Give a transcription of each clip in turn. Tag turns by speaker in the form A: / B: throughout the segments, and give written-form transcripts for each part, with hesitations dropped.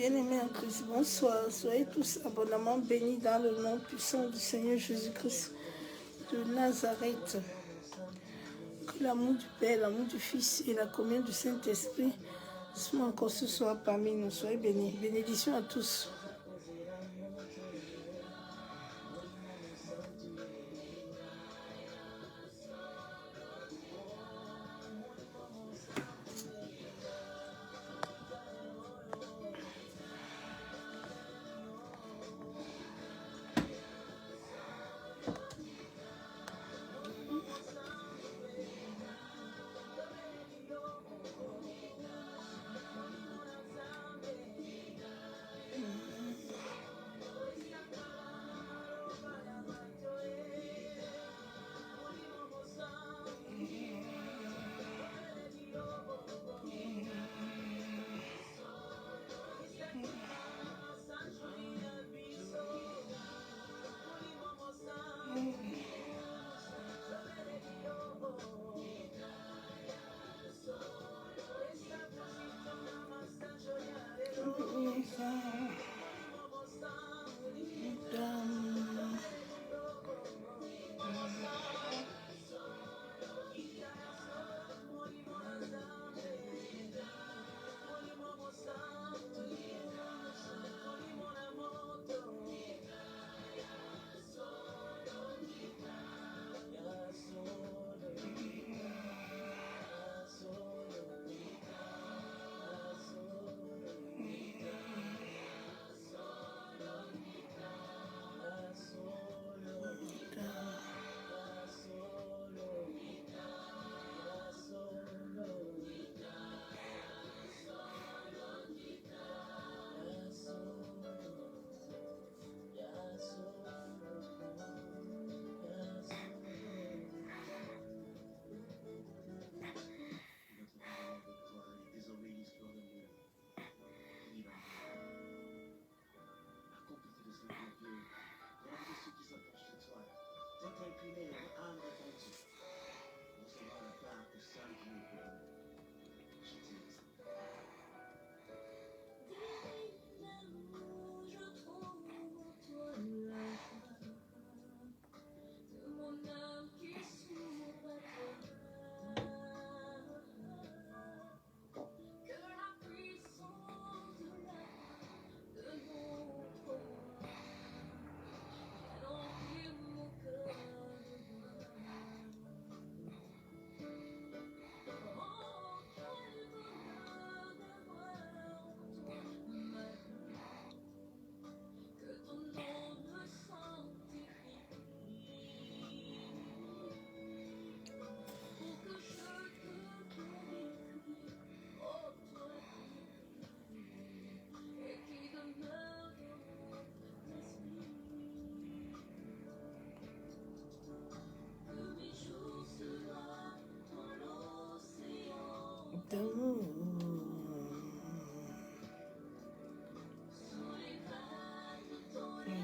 A: Bien-aimés en Christ, bonsoir. Soyez tous abondamment bénis dans le nom puissant du Seigneur Jésus-Christ de Nazareth. Que l'amour du Père, l'amour du Fils et la communion du Saint-Esprit soient encore ce soir parmi nous. Soyez bénis. Bénédiction à tous.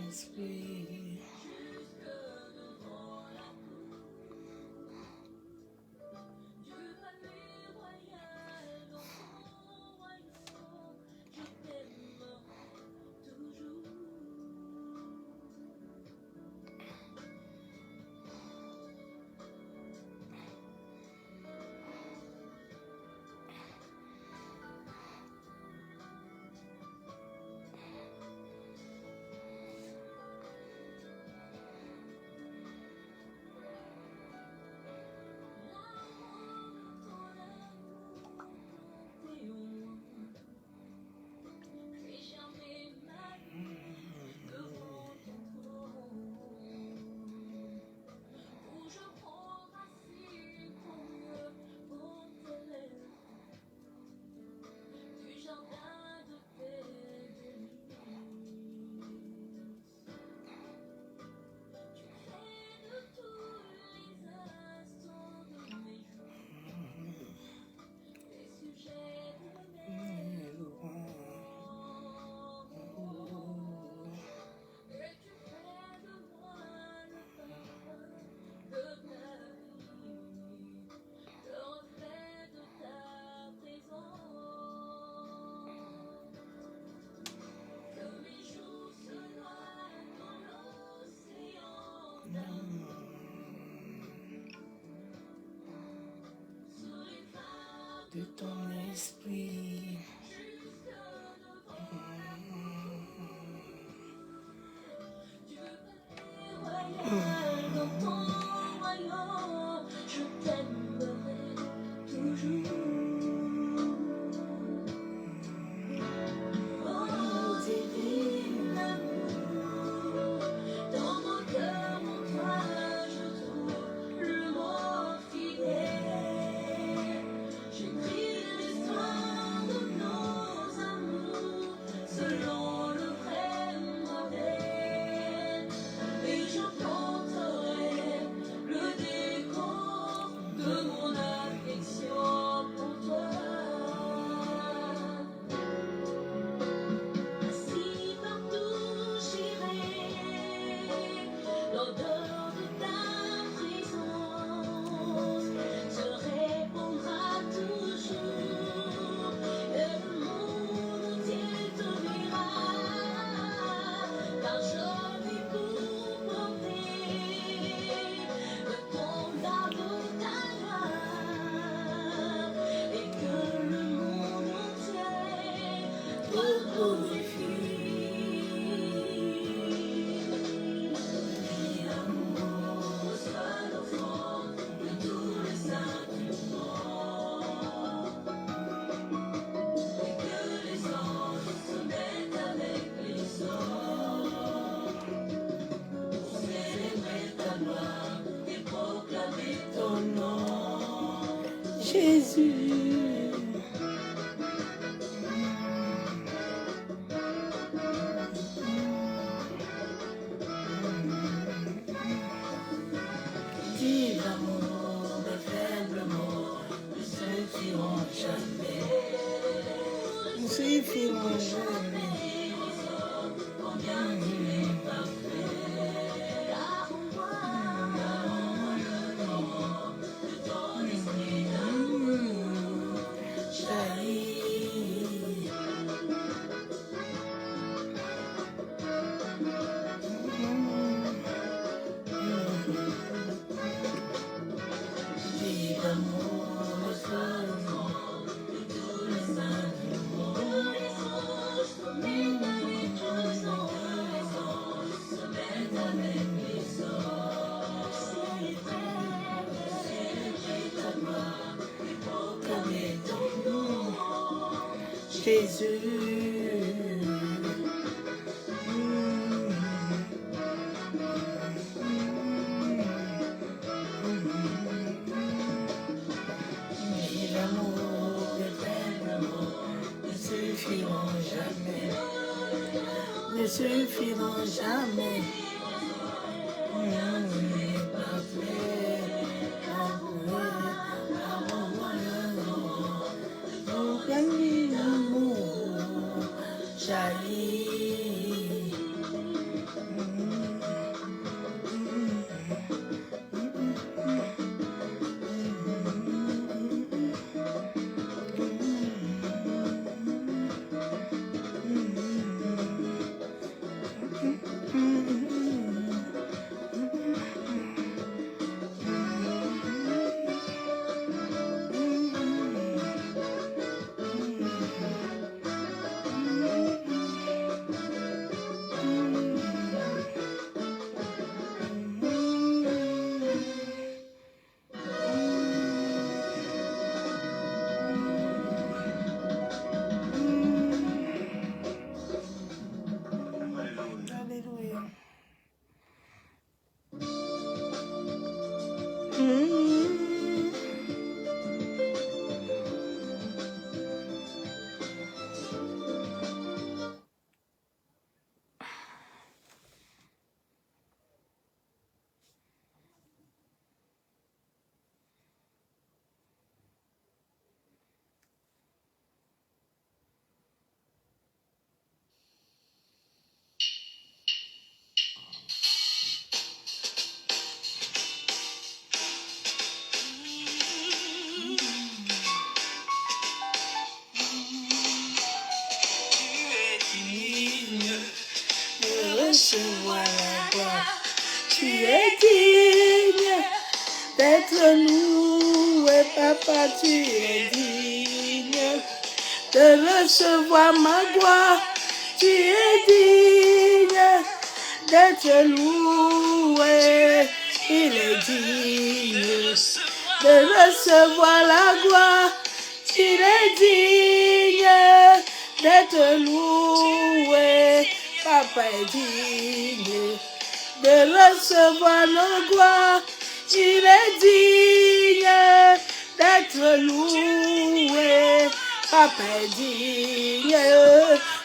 A: Esprit. de ton esprit.
B: Je t'aimerai toujours. Oh, divin amour, dans mon cœur, mon toi, je trouve le mot fidèle. J'écris l'histoire de nos amours selon le vrai modèle. Et je porterai le décompte de mon affection pour toi. Ainsi partout j'irai, l'odeur de ta présence se répandra toujours, et le monde entier te verra, car je vis pour porter le condamne de ta gloire, et que le monde entier te glorifie. L'amour soit l'enfant de tous les saints du monde, et que les anges se mettent avec les hommes pour célébrer ta gloire et proclamer ton nom.
A: Jésus. Dis l'amour, les faibles mots ne suffiront jamais. Ne suffiront jamais.
B: Combien tu es parfait, car en moi le nom de ton esprit d'amour jaillit.
A: Dis l'amour, le seul nom
B: De tous les saints du monde, les anges se mettent avec les anges se mettent avec les hommes. Célébrer ta gloire et proclamer ton nom.
A: Jésus. Dis l'amour, les faibles mots ne suffiront jamais. Ne suffiront jamais. L'amour jaillit. Alléluia. Recevoir la gloire, tu es digne d'être loué, papa, tu es digne. de recevoir ma gloire. Tu es digne d'être loué. Il est digne de recevoir la gloire. Il est digne d'être loué. Papa est digne de recevoir nos gloires. Il est digne d'être loué. Papa est digne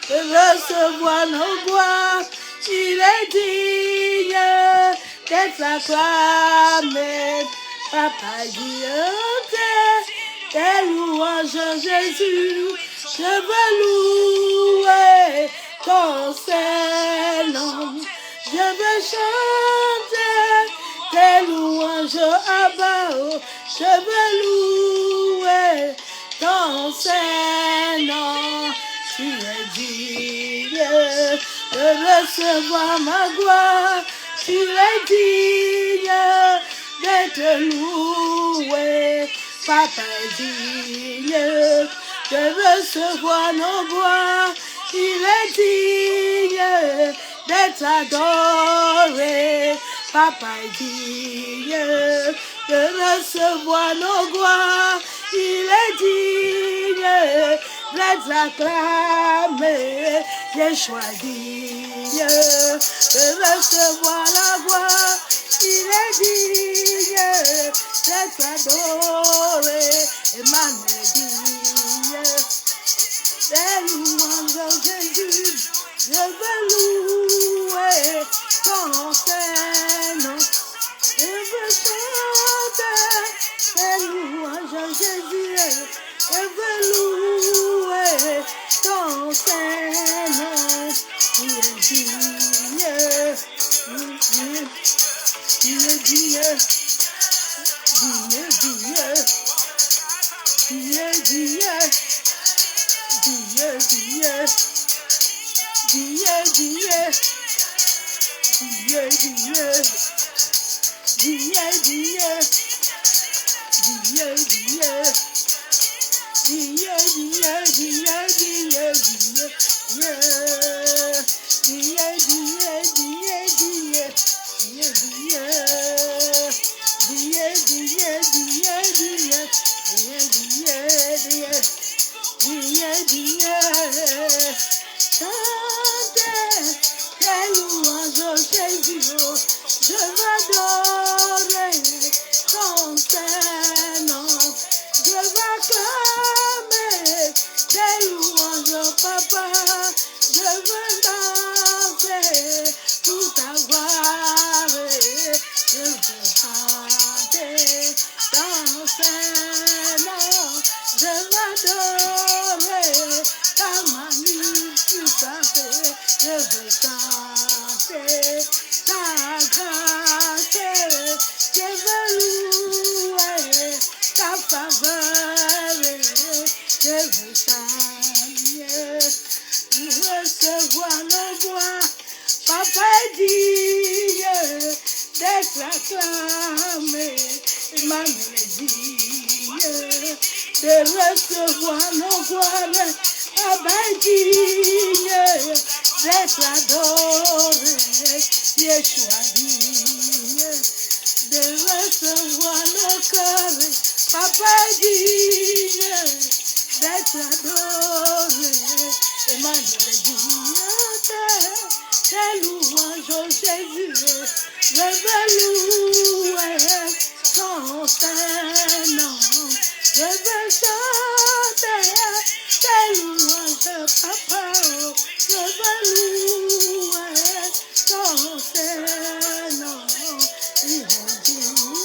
A: de recevoir nos gloires. Il est digne d'être acclamé. Papa est digne tes louanges, Jésus. Je veux louer ton Saint-Nom. Je veux chanter tes louanges, Abba. Je veux louer ton Saint-Nom. Tu es digne de recevoir ma gloire. Tu es digne d'être loué. Papa est digne de recevoir nos gloires. Il est digne d'être adoré. Papa est digne de recevoir nos gloires. Il est digne d'être acclamé. Yeshua digne de recevoir la gloire. Il est digne d'être adoré. Emmanuel est digne des louanges, Jésus. Je veux louer ton Saint-Nom. Je veux chanter tes louanges, Jésus. Je veux louer ton Saint-Nom. Il est digne, il est digne, digne, digne, digne, digne, digne. Dieu, Dieu, Dieu, Dieu, Dieu, Dieu, Dieu, chantez tes louanges, Jésus. Je veux adorer ton Saint-Nom. Je veux acclamer tes louanges, Papa. Je veux danser tout ta gloire. Je veux chanter ton Saint-Nom. Je veux adorer ta magnificence. Je veux chanter ta grâce. Je veux louer ta faveur. Je veux chanter, recevoir nos voix. Papa est digne d'être acclamé. Emmanuel est digne de recevoir nos gloires. Papa est digne d'être adoré. Yeshua digne de recevoir nos cœurs. Papa est digne d'être adoré. Emmanuel est digne tes louanges, Jésus. Je veux louer ton Saint-Nom. Je veux chanter tes louanges, Papa. Je veux louer ton Saint-Nom. Il est digne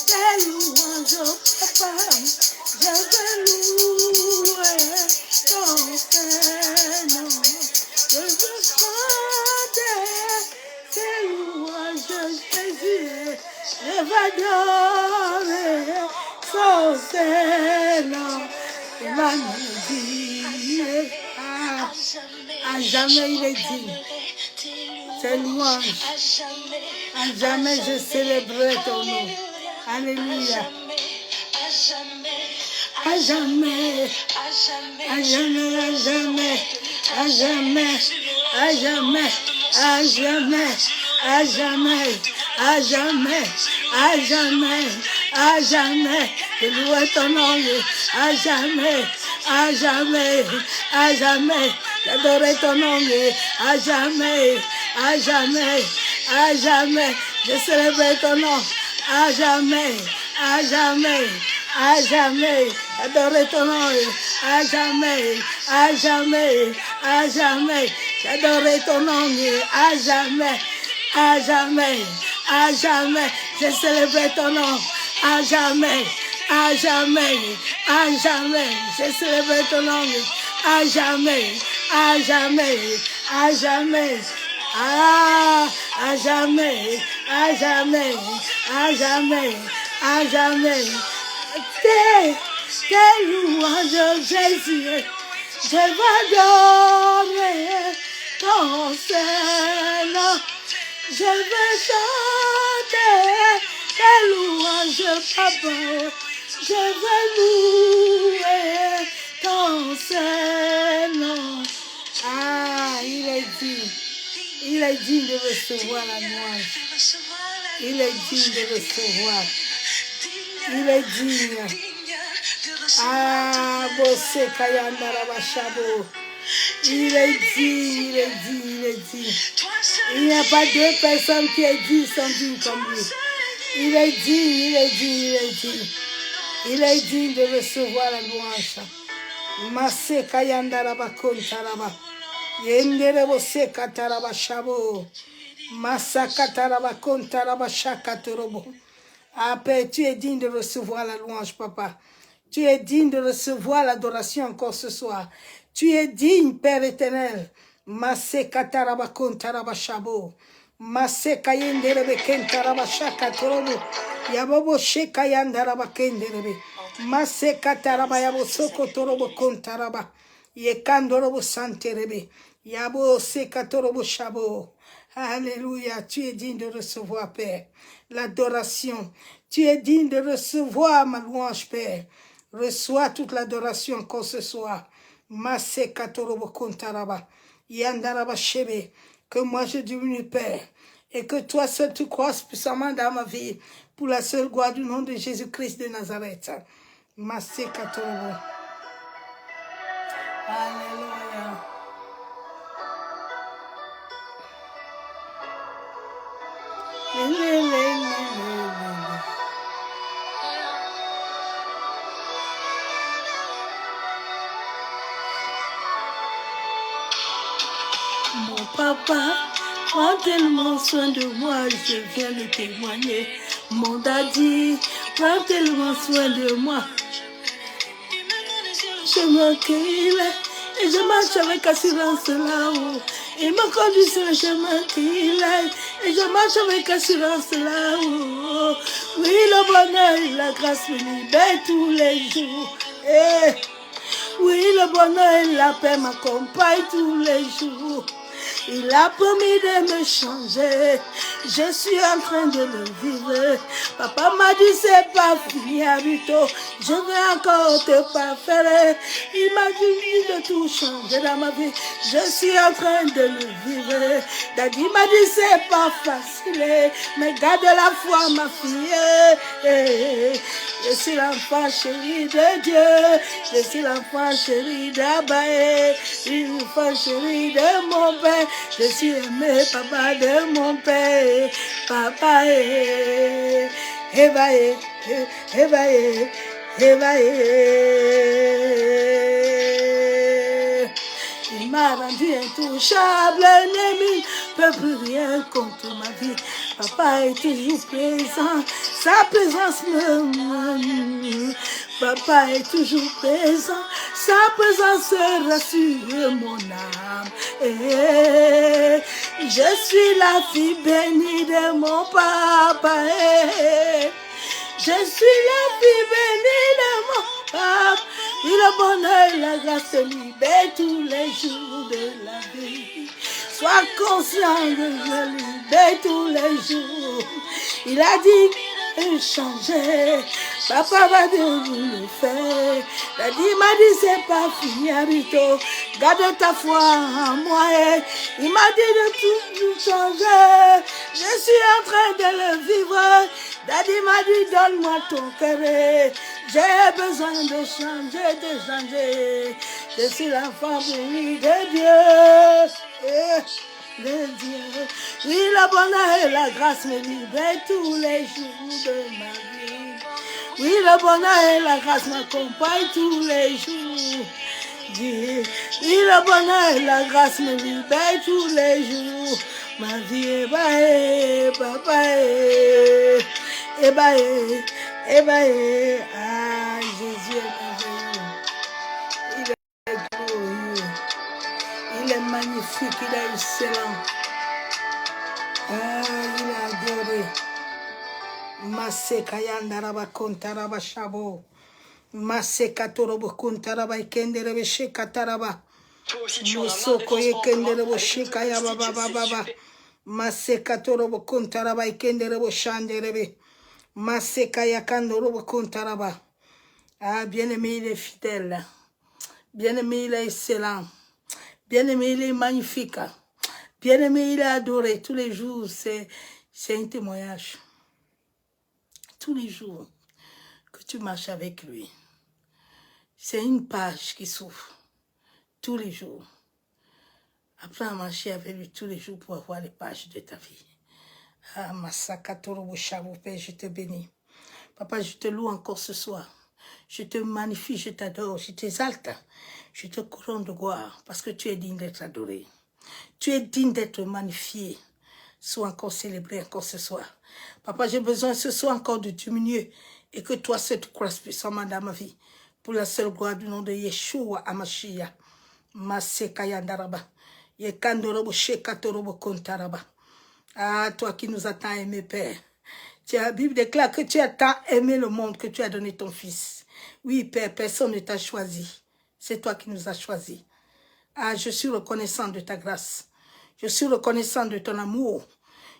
A: tes louanges, Papa. Je veux louer ton Saint-Nom. Je veux chanter tes louanges, Jésus. Je veux adorer son Saint-Nom. Emmanuel dit, à jamais il est dit, tes louanges, à jamais je célébrerai ton nom. Alléluia. à jamais, à jamais, à jamais, à jamais, à jamais, à jamais, à jamais, à jamais, à jamais, à jamais, je loue ton nom, à jamais, à jamais, à jamais, j'adorerai ton nom, à jamais, à jamais, à jamais, je célébrerai ton nom, à jamais, à jamais, à jamais, j'adorerai ton nom, à jamais, à jamais, à jamais, j'adorerai ton nom, à jamais, à jamais, à jamais, je célébrerai ton nom, à jamais, à jamais, à jamais, je célébrerai ton nom, à jamais, à jamais, à jamais, à jamais, à jamais, à jamais, à jamais. Tes louanges, Jésus, je vais adorer ton Seigneur. Je veux chanter tes louanges, papa. Je veux louer ton Seigneur. Ah, il est digne de recevoir la louange. Il est digne de recevoir. Il est digne. Ah, Bosse Kayanda Rabashabo. Il est digne, il est digne, il est digne. Il n'y a pas deux personnes qui est digne sans digne comme lui. Il est digne, il est digne, il est digne. Il est digne de recevoir la louange. Masse Kayanda Rabakonta Raba. Yendere Bosse Kataraba Shabo. Massa Kataraba Konta Raba Shakatorobo. Ah, Père, tu es digne de recevoir la louange, papa. Tu es digne de recevoir l'adoration encore ce soir. Tu es digne, Père éternel. Masse kataraba kontaraba shabo. Masse kayenderebe kentaraba shakatorobo. Yabobo shekayandaraba kenderebe. Masse kataraba yabo sokotorobo kontaraba. Yekandorobo santerebe. Yabo sekatorobo shabo. Alléluia, tu es digne de recevoir, Père, l'adoration. Tu es digne de recevoir ma louange, Père. Reçois toute l'adoration encore ce soir. Masse katorobo kontaraba. Yandaraba shebe. Que moi je diminue, Père. Et que toi seul tu croisses puissamment dans ma vie. Pour la seule gloire du nom de Jésus-Christ de Nazareth. Masse katorobo. Alléluia. Mon papa prend tellement soin de moi, je viens de témoigner. Mon daddy prend tellement soin de moi. Je me qu'il est et je marche avec assurance là-haut. Il me conduit sur le chemin qu'il est et je marche avec assurance là-haut. Oui, le bonheur et la grâce me libèrent tous les jours. Eh. Oui, le bonheur et la paix m'accompagnent tous les jours. Il a promis de me changer. Je suis en train de le vivre. Papa m'a dit c'est pas fini, Abito. Je vais encore te parfaire. Il m'a dit de tout changer dans ma vie. Je suis en train de le vivre. Daddy m'a dit c'est pas facile. Mais garde la foi, ma fille. Je suis l'enfant chéri de Dieu. Je suis l'enfant chéri d'Abaye. L'enfant chéri de mon père. Je suis aimé, papa de mon père. Papa est éveillé, éveillé, éveillé. Il m'a rendu intouchable, l'ennemi ne peut plus rien contre ma vie. Papa est toujours présent, sa présence me... Papa est toujours présent, sa présence rassure mon âme. Et je suis la fille bénie de mon papa. Et je suis la fille bénie de mon papa. Et le bonheur et la grâce te libèrent tous les jours de la vie. Sois conscient de je libère tous les jours. Il a dit de changer. Papa va le faire. Daddy m'a dit c'est pas fini, Abito. Garde ta foi en moi. Il m'a dit de tout changer. Je suis en train de le vivre. Daddy m'a dit donne-moi ton cœur. J'ai besoin de changer, de changer. Je suis l'enfant béni de Dieu. De Dieu. Oui, le bonheur et la grâce me libèrent tous les jours de ma vie. Oui, le bonheur et la grâce m'accompagnent tous les jours. Oui, le bonheur et la grâce me libèrent tous les jours. Ma vie est baillée, papa est baillée, Ah, Jésus est merveilleux. Il est glorieux. Il est magnifique, il est excellent. Ah, il est adoré. Maseka yandaraba kontaraba shabo. Maseka torobo kontaraba ikenderebe shekataraba. Mosoko yekenderebo shekaya baba baba. Maseka torobo kontaraba ikenderebo shanderebe. Maseka yakandorobo kontaraba. Ah, bien-aimé, il est fidèle. Bien-aimé, il est excellent. Bien-aimé, il est magnifique. Bien-aimé, il est adoré. Tous les jours, c'est un témoignage. Tous les jours que tu marches avec lui, c'est une page qui s'ouvre. Tous les jours. Apprends à marcher avec lui tous les jours pour avoir les pages de ta vie. Ah, Masaka Torobo Chabo, Père, je te bénis. Papa, je te loue encore ce soir. Je te magnifie, je t'adore, je t'exalte. Je te couronne de gloire parce que tu es digne d'être adoré. Tu es digne d'être magnifié. Sois encore célébré encore ce soir. Papa, j'ai besoin ce soir encore de diminuer et que toi seul tu croises puissamment dans ma vie. Pour la seule gloire du nom de Yeshua Amashia. Maseka Yandaraba. Yekandorobo Shekatorobo Kontaraba. Ah, toi qui nous as tant aimé, Père. La Bible déclare que tu as tant aimé le monde que tu as donné ton Fils. Oui, Père, personne ne t'a choisi. C'est toi qui nous as choisis. Ah, je suis reconnaissant de ta grâce. Je suis reconnaissant de ton amour.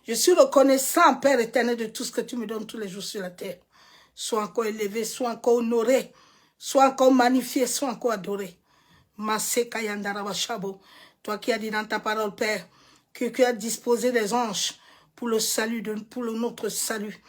A: Je suis reconnaissant, Père éternel, de tout ce que tu me donnes tous les jours sur la terre. Sois encore élevé, sois encore honoré, sois encore magnifié, sois encore adoré. Maseka Yandaraba Shabo. Toi qui as dit dans ta parole, Père, que tu as disposé des anges pour le salut, pour notre salut.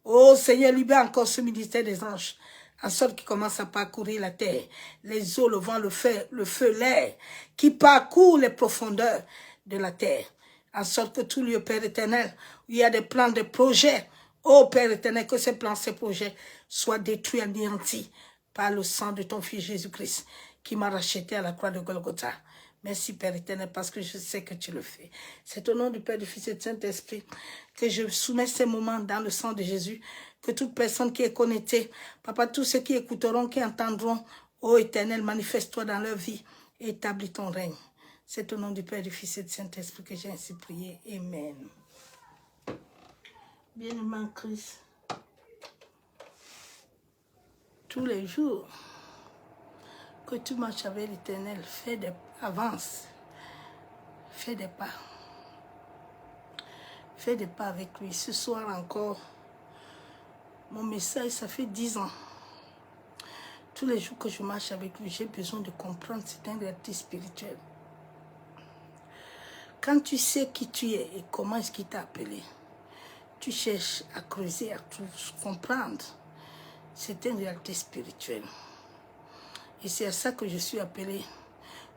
A: Oh Seigneur, libère encore ce ministère des anges, en sorte qu'ils commencent à parcourir la terre, les eaux, le vent, le feu, l'air, qui parcourent les profondeurs de la terre, en sorte que tout lieu, Père éternel, où il y a des plans, des projets, oh Père éternel, que ces plans, ces projets soient détruits, anéantis par le sang de ton Fils Jésus-Christ, qui m'a racheté à la croix de Golgotha. Merci Père éternel parce que je sais que tu le fais. C'est au nom du Père, du Fils et du Saint-Esprit que je soumets ces moments dans le sang de Jésus. Que toute personne qui est connectée, Papa, tous ceux qui écouteront, qui entendront, ô éternel, manifeste-toi dans leur vie et établis ton règne. C'est au nom du Père, du Fils et du Saint-Esprit que j'ai ainsi prié. Amen. Bien-aimé en Christ, tous les jours que tu marches avec l'Éternel, avance, fais des pas. Fais des pas avec lui. Ce soir encore, mon message, ça fait 10 ans. Tous les jours que je marche avec lui, j'ai besoin de comprendre cette réalité spirituelle. Quand tu sais qui tu es et comment est-ce qu'il t'a appelé, tu cherches à creuser, à tout comprendre. C'est une réalité spirituelle. Et c'est à ça que je suis appelée,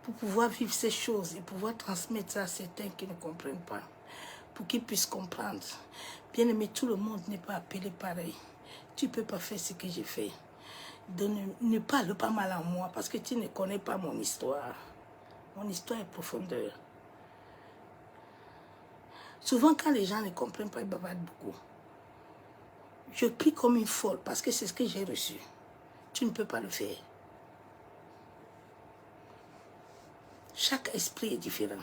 A: pour pouvoir vivre ces choses et pouvoir transmettre ça à certains qui ne comprennent pas, pour qu'ils puissent comprendre. Bien aimé, tout le monde n'est pas appelé pareil. Tu ne peux pas faire ce que j'ai fait. Ne parle pas mal à moi parce que tu ne connais pas mon histoire. Mon histoire est profondeur. Souvent, quand les gens ne comprennent pas, ils bavardent beaucoup. Je prie comme une folle parce que c'est ce que j'ai reçu. Tu ne peux pas le faire. Chaque esprit est différent.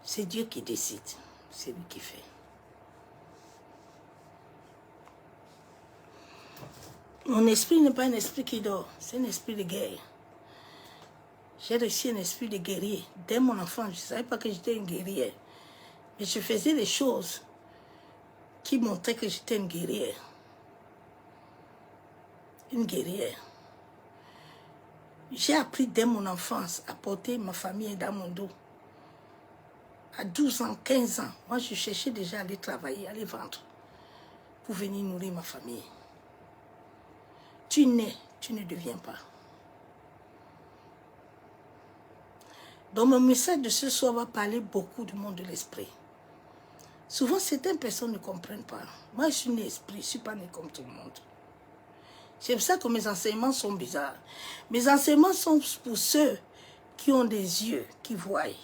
A: C'est Dieu qui décide. C'est lui qui fait. Mon esprit n'est pas un esprit qui dort. C'est un esprit de guerre. J'ai reçu un esprit de guerrier. Dès mon enfance, je ne savais pas que j'étais une guerrière. Mais je faisais des choses qui montraient que j'étais une guerrière. une guerrière. J'ai appris dès mon enfance à porter ma famille dans mon dos. À 12 ans, 15 ans, moi je cherchais déjà à aller travailler, à aller vendre pour venir nourrir ma famille. Tu nais, tu ne deviens pas. Donc mon message de ce soir va parler beaucoup du monde de l'esprit. Souvent certaines personnes ne comprennent pas. Moi je suis né esprit, je ne suis pas né comme tout le monde. C'est pour ça que mes enseignements sont bizarres. Mes enseignements sont pour ceux qui ont des yeux, qui voient et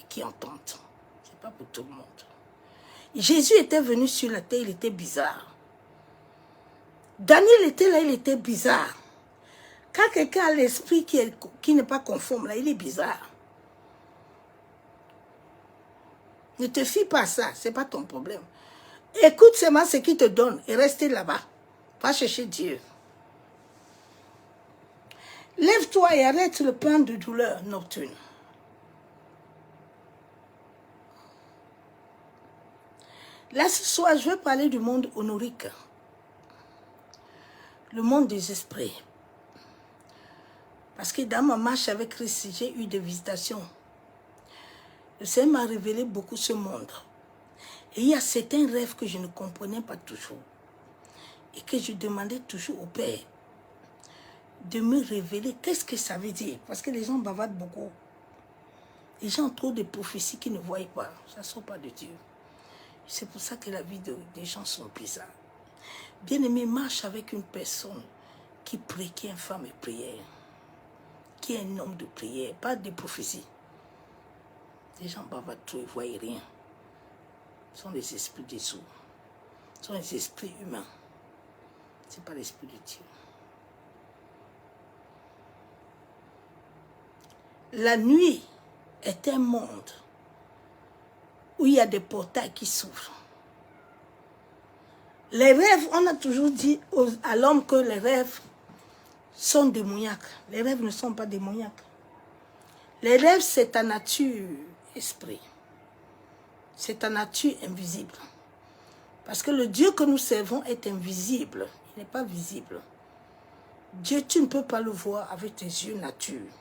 A: qui entendent. Ce n'est pas pour tout le monde. Jésus était venu sur la terre, il était bizarre. Daniel était là, il était bizarre. Quand quelqu'un a l'esprit qui n'est pas conforme, là, il est bizarre. Ne te fie pas à ça, ce n'est pas ton problème. Écoute seulement ce qu'il te donne et reste là-bas. Va chercher Dieu. Lève-toi et arrête le pain de douleur nocturne. Là, ce soir, je vais parler du monde honorique. Le monde des esprits. Parce que dans ma marche avec Christ, j'ai eu des visitations. Le Seigneur m'a révélé beaucoup ce monde. Et il y a certains rêves que je ne comprenais pas toujours. Et que je demandais toujours au Père de me révéler qu'est-ce que ça veut dire. Parce que les gens bavardent beaucoup. Les gens ont trop de prophéties qu'ils ne voient pas. Ça ne sort pas de Dieu. C'est pour ça que la vie des gens sont bizarres. Bien-aimé, marche avec une personne qui prie, qui est une femme de prière, qui est un homme de prière, pas de prophéties. Les gens bavardent trop, ils ne voient rien. Ce sont des esprits dessous. Ce sont des esprits humains. Ce n'est pas l'esprit de Dieu. La nuit est un monde où il y a des portails qui s'ouvrent. Les rêves, on a toujours dit à l'homme que les rêves sont démoniaques. Les rêves ne sont pas démoniaques. Les rêves, c'est ta nature, esprit. C'est ta nature invisible. Parce que le Dieu que nous servons est invisible. Il n'est pas visible. Dieu, tu ne peux pas le voir avec tes yeux nature.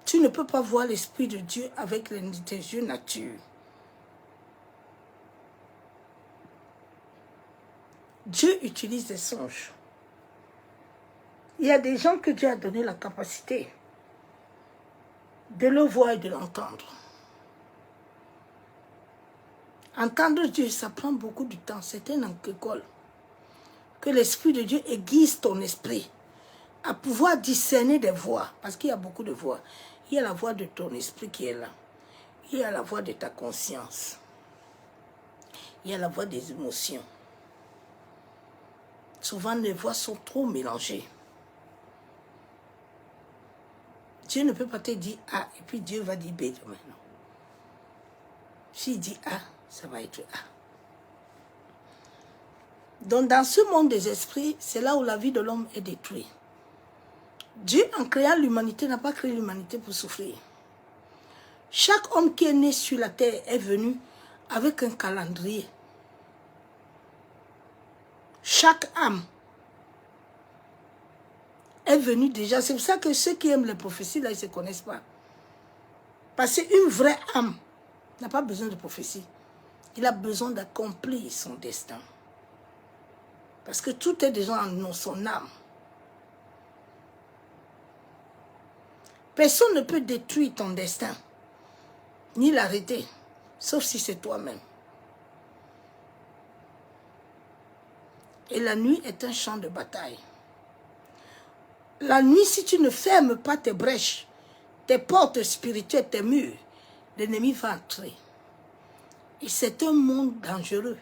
A: Tu ne peux pas voir l'Esprit de Dieu avec tes yeux nature. Dieu utilise des songes. Il y a des gens que Dieu a donné la capacité de le voir et de l'entendre. Entendre Dieu, ça prend beaucoup de temps. C'est une école. Que l'Esprit de Dieu aiguise ton esprit à pouvoir discerner des voix. Parce qu'il y a beaucoup de voix. Il y a la voix de ton esprit qui est là. Il y a la voix de ta conscience. Il y a la voix des émotions. Souvent, les voix sont trop mélangées. Dieu ne peut pas te dire A et puis Dieu va dire B demain. Non. S'il dit A, ça va être A. Donc, dans ce monde des esprits, c'est là où la vie de l'homme est détruite. Dieu, en créant l'humanité, n'a pas créé l'humanité pour souffrir. Chaque homme qui est né sur la terre est venu avec un calendrier. Chaque âme est venue déjà. C'est pour ça que ceux qui aiment les prophéties, là, ils ne se connaissent pas. Parce qu'une vraie âme n'a pas besoin de prophétie. Il a besoin d'accomplir son destin. Parce que tout est déjà en son âme. Personne ne peut détruire ton destin, ni l'arrêter, sauf si c'est toi-même. Et la nuit est un champ de bataille. La nuit, si tu ne fermes pas tes brèches, tes portes spirituelles, tes murs, l'ennemi va entrer. Et c'est un monde dangereux.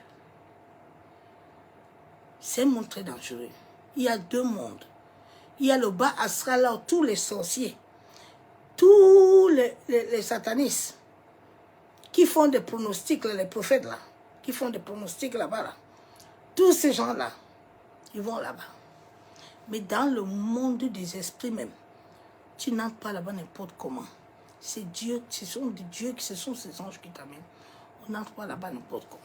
A: C'est un monde très dangereux. Il y a deux mondes. Il y a le bas astral, là où tous les sorciers, tous les satanistes qui font des pronostics, là, les prophètes là, qui font des pronostics là-bas, là. Tous ces gens-là, ils vont là-bas. Mais dans le monde des esprits même, tu n'entres pas là-bas n'importe comment. C'est Dieu, ce sont des dieux, ce sont ces anges qui t'amènent. On n'entre pas là-bas n'importe comment.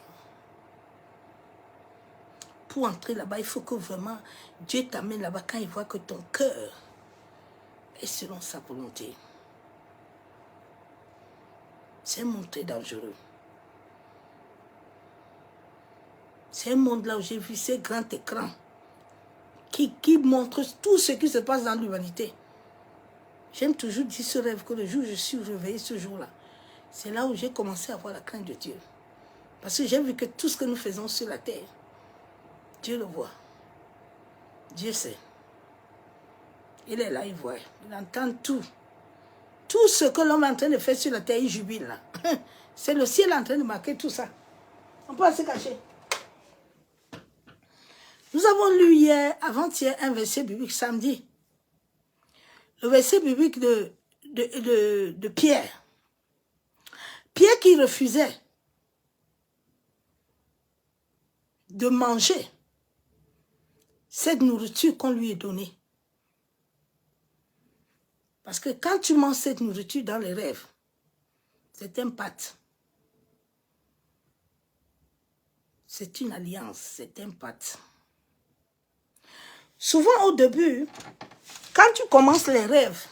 A: pour entrer là-bas, il faut que vraiment Dieu t'amène là-bas quand il voit que ton cœur est selon sa volonté. C'est un monde très dangereux. C'est un monde là où j'ai vu ces grands écrans qui montrent tout ce qui se passe dans l'humanité. J'aime toujours dire ce rêve que le jour où je suis réveillée ce jour-là, c'est là où j'ai commencé à avoir la crainte de Dieu. Parce que j'ai vu que tout ce que nous faisons sur la terre, Dieu le voit. Dieu sait. Il est là, il voit. Il entend tout. Tout ce que l'homme est en train de faire sur la terre, il jubile là. C'est le ciel en train de marquer tout ça. On peut pas se cacher. Nous avons lu hier, avant-hier, un verset biblique samedi. Le verset biblique de Pierre. Pierre qui refusait de manger cette nourriture qu'on lui a donnée. Parce que quand tu manges cette nourriture dans les rêves, c'est un pacte. C'est une alliance, c'est un pacte. Souvent au début, quand tu commences les rêves,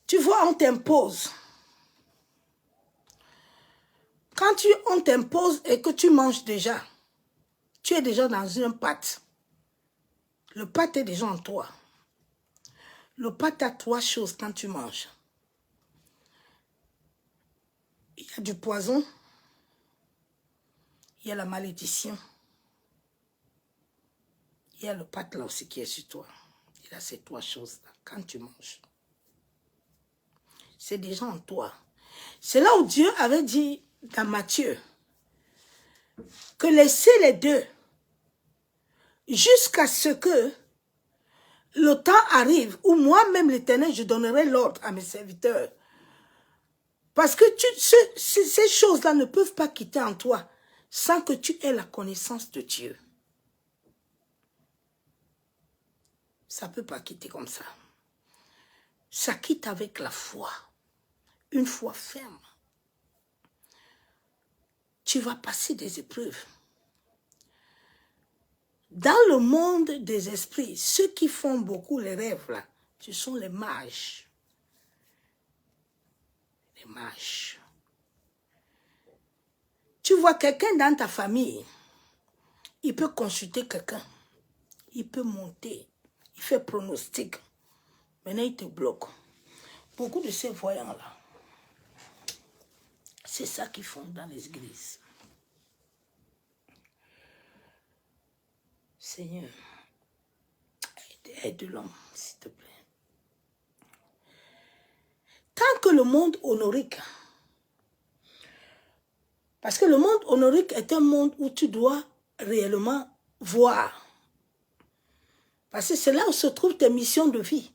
A: tu vois, on t'impose. Quand on t'impose et que tu manges déjà, tu es déjà dans un pacte. Le pacte est déjà en toi. Le pacte a 3 choses quand tu manges. Il y a du poison, il y a la malédiction, il y a le pacte là aussi qui est sur toi. Il y a ces 3 choses-là quand tu manges. C'est déjà en toi. C'est là où Dieu avait dit dans Matthieu que laissez les 2 jusqu'à ce que le temps arrive où moi-même l'Éternel, je donnerai l'ordre à mes serviteurs. Parce que ces choses-là ne peuvent pas quitter en toi sans que tu aies la connaissance de Dieu. Ça ne peut pas quitter comme ça. Ça quitte avec la foi. Une foi ferme. Tu vas passer des épreuves. Dans le monde des esprits, ceux qui font beaucoup les rêves, là, ce sont les mages. Les mages. Tu vois quelqu'un dans ta famille, il peut consulter quelqu'un, il peut monter, il fait pronostic. Maintenant, il te bloque. Beaucoup de ces voyants-là, c'est ça qu'ils font dans les églises. Seigneur, aide l'homme, s'il te plaît. Tant que le monde honorique, parce que le monde honorique est un monde où tu dois réellement voir. Parce que c'est là où se trouvent tes missions de vie.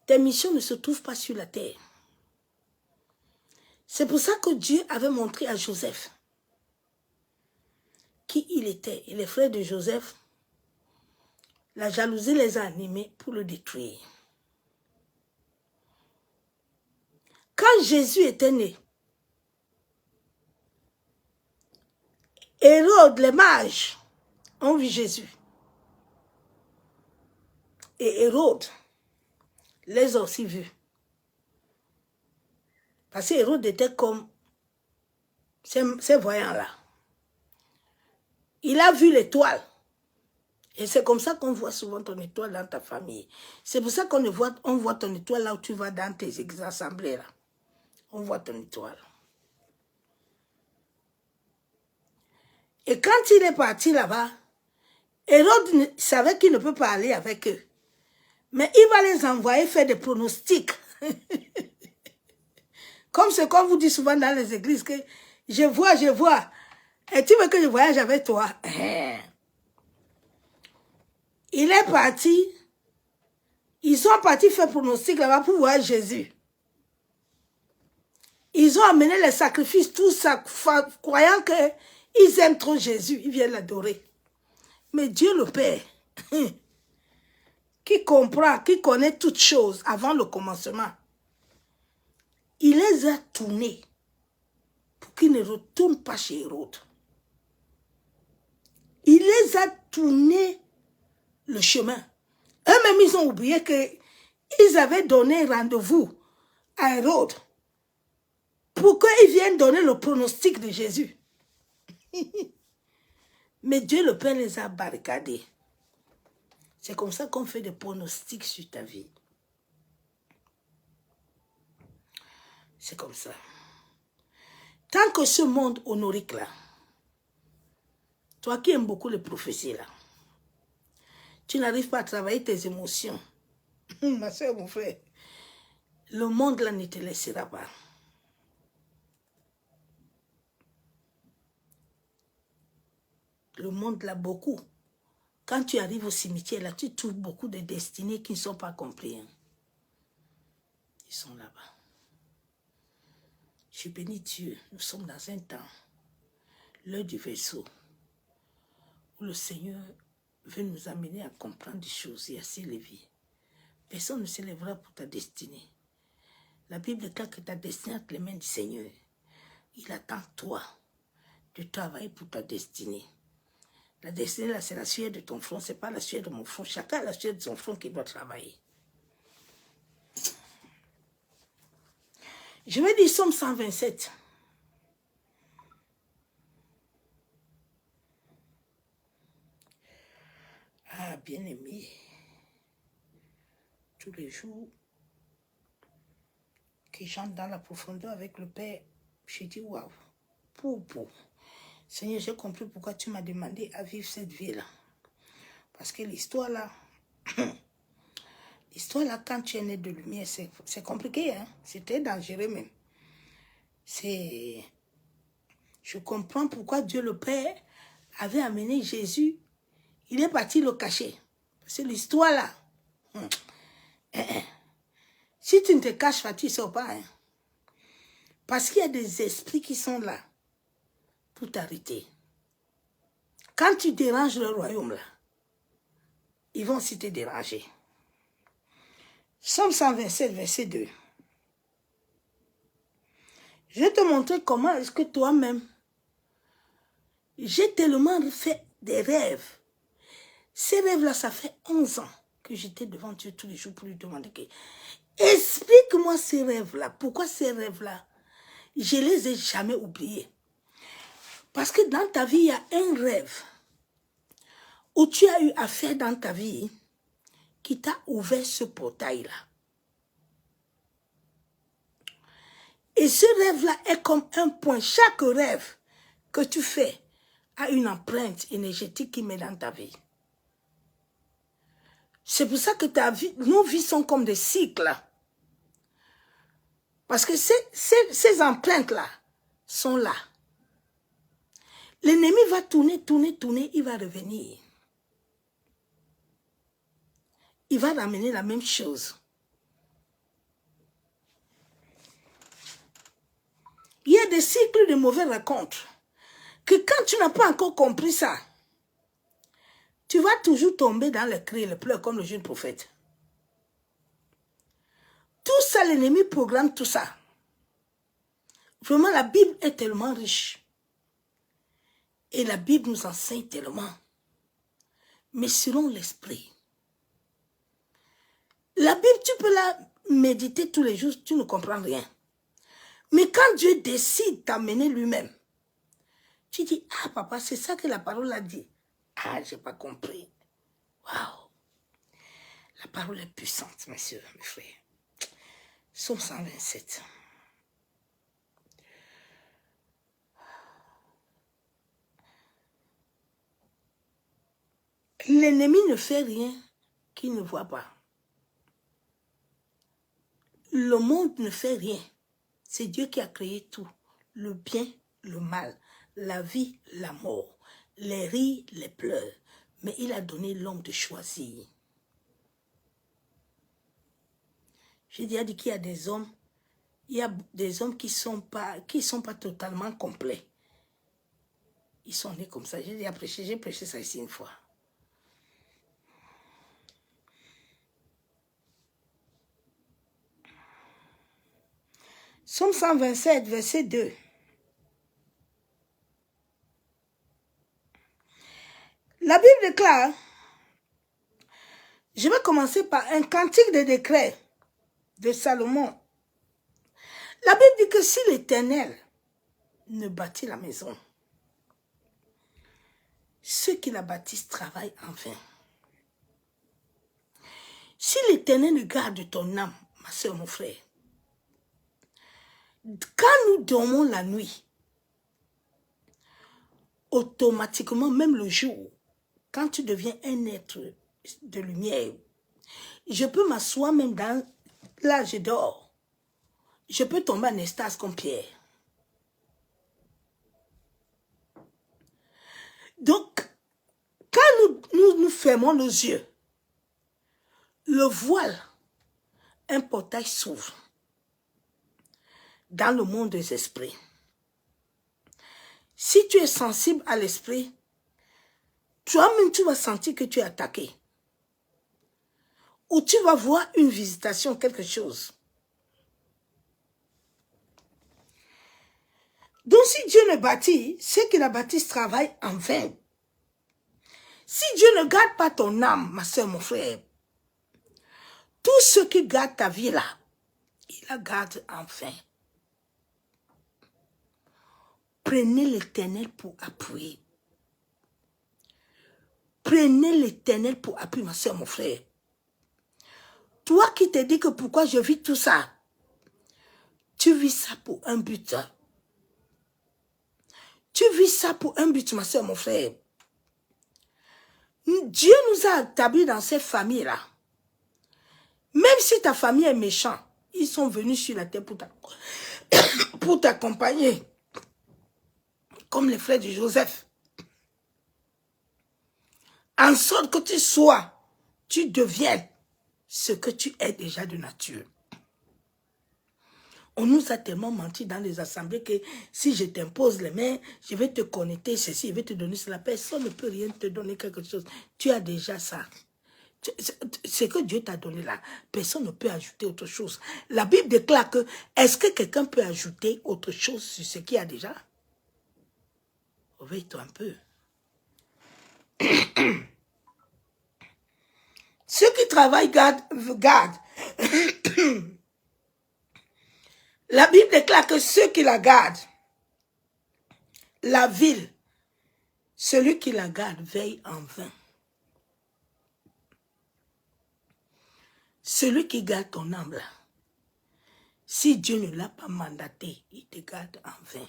A: Tes missions ne se trouvent pas sur la terre. C'est pour ça que Dieu avait montré à Joseph qui il était. Et les frères de Joseph, la jalousie les a animés pour le détruire. Quand Jésus était né, Hérode, les mages, ont vu Jésus. Et Hérode les a aussi vus. Parce que Hérode était comme ces voyants-là. Il a vu l'étoile. Et c'est comme ça qu'on voit souvent ton étoile dans ta famille. C'est pour ça qu'on voit ton étoile là où tu vas dans tes assemblées. Là. On voit ton étoile. Et quand il est parti là-bas, Hérode savait qu'il ne peut pas aller avec eux. Mais il va les envoyer faire des pronostics. Comme ce qu'on vous dit souvent dans les églises, que je vois. Et tu veux que je voyage avec toi? Il est parti. Ils sont partis faire pronostic là-bas pour voir Jésus. Ils ont amené les sacrifices, tout ça, croyant qu'ils aiment trop Jésus. Ils viennent l'adorer. Mais Dieu le Père, qui comprend, qui connaît toutes choses avant le commencement, il les a tournés pour qu'ils ne retournent pas chez Hérode. Il les a tournés le chemin. Eux-mêmes, ils ont oublié qu'ils avaient donné rendez-vous à Hérode pour qu'ils viennent donner le pronostic de Jésus. Mais Dieu le Père les a barricadés. C'est comme ça qu'on fait des pronostics sur ta vie. C'est comme ça. Tant que ce monde honorique là, toi qui aimes beaucoup les prophéties là, tu n'arrives pas à travailler tes émotions. Ma soeur, mon frère, le monde là ne te laissera pas. Le monde là, beaucoup. Quand tu arrives au cimetière là, tu trouves beaucoup de destinées qui ne sont pas comprises. Ils sont là-bas. Je bénis Dieu. Nous sommes dans un temps, l'heure du vaisseau, où le Seigneur veut nous amener à comprendre des choses et à s'élever. Personne ne s'élèvera pour ta destinée. La Bible déclare que ta destinée est entre les mains du Seigneur. Il attend toi de travailler pour ta destinée. La destinée, là, c'est la sueur de ton front, ce n'est pas la sueur de mon front. Chacun a la sueur de son front qui doit travailler. Je vais dire Somme 127. Ah, bien-aimé, tous les jours que j'entre dans la profondeur avec le Père, j'ai dit waouh, pour. Seigneur, j'ai compris pourquoi tu m'as demandé à vivre cette vie-là. Parce que l'histoire là, quand tu es né de lumière, c'est compliqué, hein? C'est très dangereux même. Je comprends pourquoi Dieu le Père avait amené Jésus. Il est parti le cacher. C'est l'histoire là. Si tu ne te caches pas, tu ne sors pas. Hein? Parce qu'il y a des esprits qui sont là pour t'arrêter. Quand tu déranges le royaume là, ils vont aussi te déranger. Somme 127, verset 2. Je vais te montrer comment est-ce que toi-même, j'ai tellement fait des rêves. Ces rêves-là, ça fait 11 ans que j'étais devant Dieu tous les jours pour lui demander que explique-moi ces rêves-là. Pourquoi ces rêves-là, je ne les ai jamais oubliés. Parce que dans ta vie, il y a un rêve où tu as eu affaire dans ta vie qui t'a ouvert ce portail-là. Et ce rêve-là est comme un point. Chaque rêve que tu fais a une empreinte énergétique qui met dans ta vie. C'est pour ça que nos vies sont comme des cycles. Parce que ces empreintes-là sont là. L'ennemi va tourner, il va revenir. Il va ramener la même chose. Il y a des cycles de mauvaises rencontres. Que quand tu n'as pas encore compris ça, tu vas toujours tomber dans les cris et les pleurs comme le jeune prophète. Tout ça, l'ennemi programme tout ça. Vraiment, la Bible est tellement riche. Et la Bible nous enseigne tellement. Mais selon l'esprit. La Bible, tu peux la méditer tous les jours, tu ne comprends rien. Mais quand Dieu décide d'amener lui-même, tu dis, ah papa, c'est ça que la parole a dit. Ah, je n'ai pas compris. Waouh. La parole est puissante, messieurs, mes frères. Somme 127. L'ennemi ne fait rien qu'il ne voit pas. Le monde ne fait rien. C'est Dieu qui a créé tout. Le bien, le mal, la vie, la mort, les rires, les pleurs. Mais il a donné l'homme de choisir. J'ai déjà dit qu'il y a des hommes, qui ne sont pas totalement complets. Ils sont nés comme ça. J'ai prêché ça ici une fois. Somme 127, verset 2. La Bible déclare, je vais commencer par un cantique de décret de Salomon. La Bible dit que si l'Éternel ne bâtit la maison, ceux qui la bâtissent travaillent en vain. Si l'Éternel ne garde ton âme, ma soeur, mon frère, quand nous dormons la nuit, automatiquement, même le jour, quand tu deviens un être de lumière, je peux m'asseoir même dans... Là, je dors. Je peux tomber en extase comme Pierre. Donc, quand nous fermons nos yeux, le voile, un portail s'ouvre dans le monde des esprits. Si tu es sensible à l'esprit, toi-même tu vas sentir que tu es attaqué. Ou tu vas voir une visitation, quelque chose. Donc si Dieu ne bâtit, ceux qui la bâtissent travaillent en vain. Si Dieu ne garde pas ton âme, ma soeur, mon frère, tous ceux qui gardent ta vie là, ils la gardent en vain. Prenez l'Éternel pour appuyer. Prenez l'Éternel pour appuyer, ma soeur, mon frère. Toi qui te dis que pourquoi je vis tout ça, tu vis ça pour un but. Tu vis ça pour un but, ma soeur, mon frère. Dieu nous a établis dans cette famille-là. Même si ta famille est méchante, ils sont venus sur la terre pour t'accompagner. Comme les frères de Joseph. En sorte que tu deviennes ce que tu es déjà de nature. On nous a tellement menti dans les assemblées que si je t'impose les mains, je vais te connecter ceci, je vais te donner cela. Personne ne peut rien te donner quelque chose. Tu as déjà ça. Ce que Dieu t'a donné là, personne ne peut ajouter autre chose. La Bible déclare que, est-ce que quelqu'un peut ajouter autre chose sur ce qu'il y a déjà? Réveille-toi un peu. Ceux qui travaillent gardent. La Bible déclare que ceux qui la gardent, la ville, celui qui la garde veille en vain. Celui qui garde ton âme là, si Dieu ne l'a pas mandaté, il te garde en vain.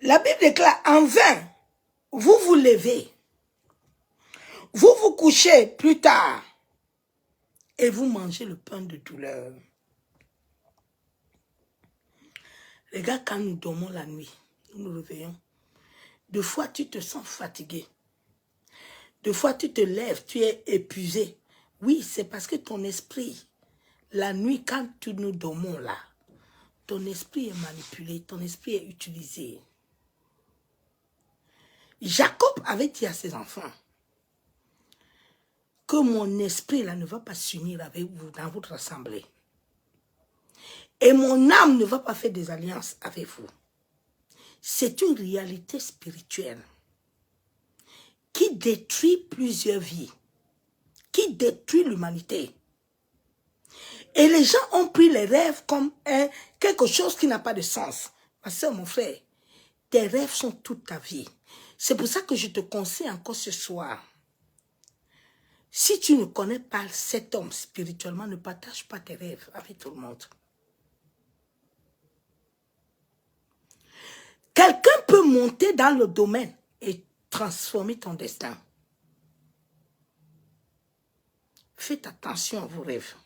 A: La Bible déclare en vain, vous vous levez, vous vous couchez plus tard et vous mangez le pain de douleur. Les gars, quand nous dormons la nuit, nous nous réveillons, deux fois tu te sens fatigué. Deux fois tu te lèves, tu es épuisé. Oui, c'est parce que ton esprit, la nuit quand nous dormons là, ton esprit est manipulé, ton esprit est utilisé. Jacob avait dit à ses enfants que mon esprit là ne va pas s'unir avec vous dans votre assemblée. Et mon âme ne va pas faire des alliances avec vous. C'est une réalité spirituelle qui détruit plusieurs vies, qui détruit l'humanité. Et les gens ont pris les rêves comme quelque chose qui n'a pas de sens. Ma soeur, mon frère, tes rêves sont toute ta vie. C'est pour ça que je te conseille encore ce soir. Si tu ne connais pas cet homme spirituellement, ne partage pas tes rêves avec tout le monde. Quelqu'un peut monter dans le domaine et transformer ton destin. Faites attention à vos rêves.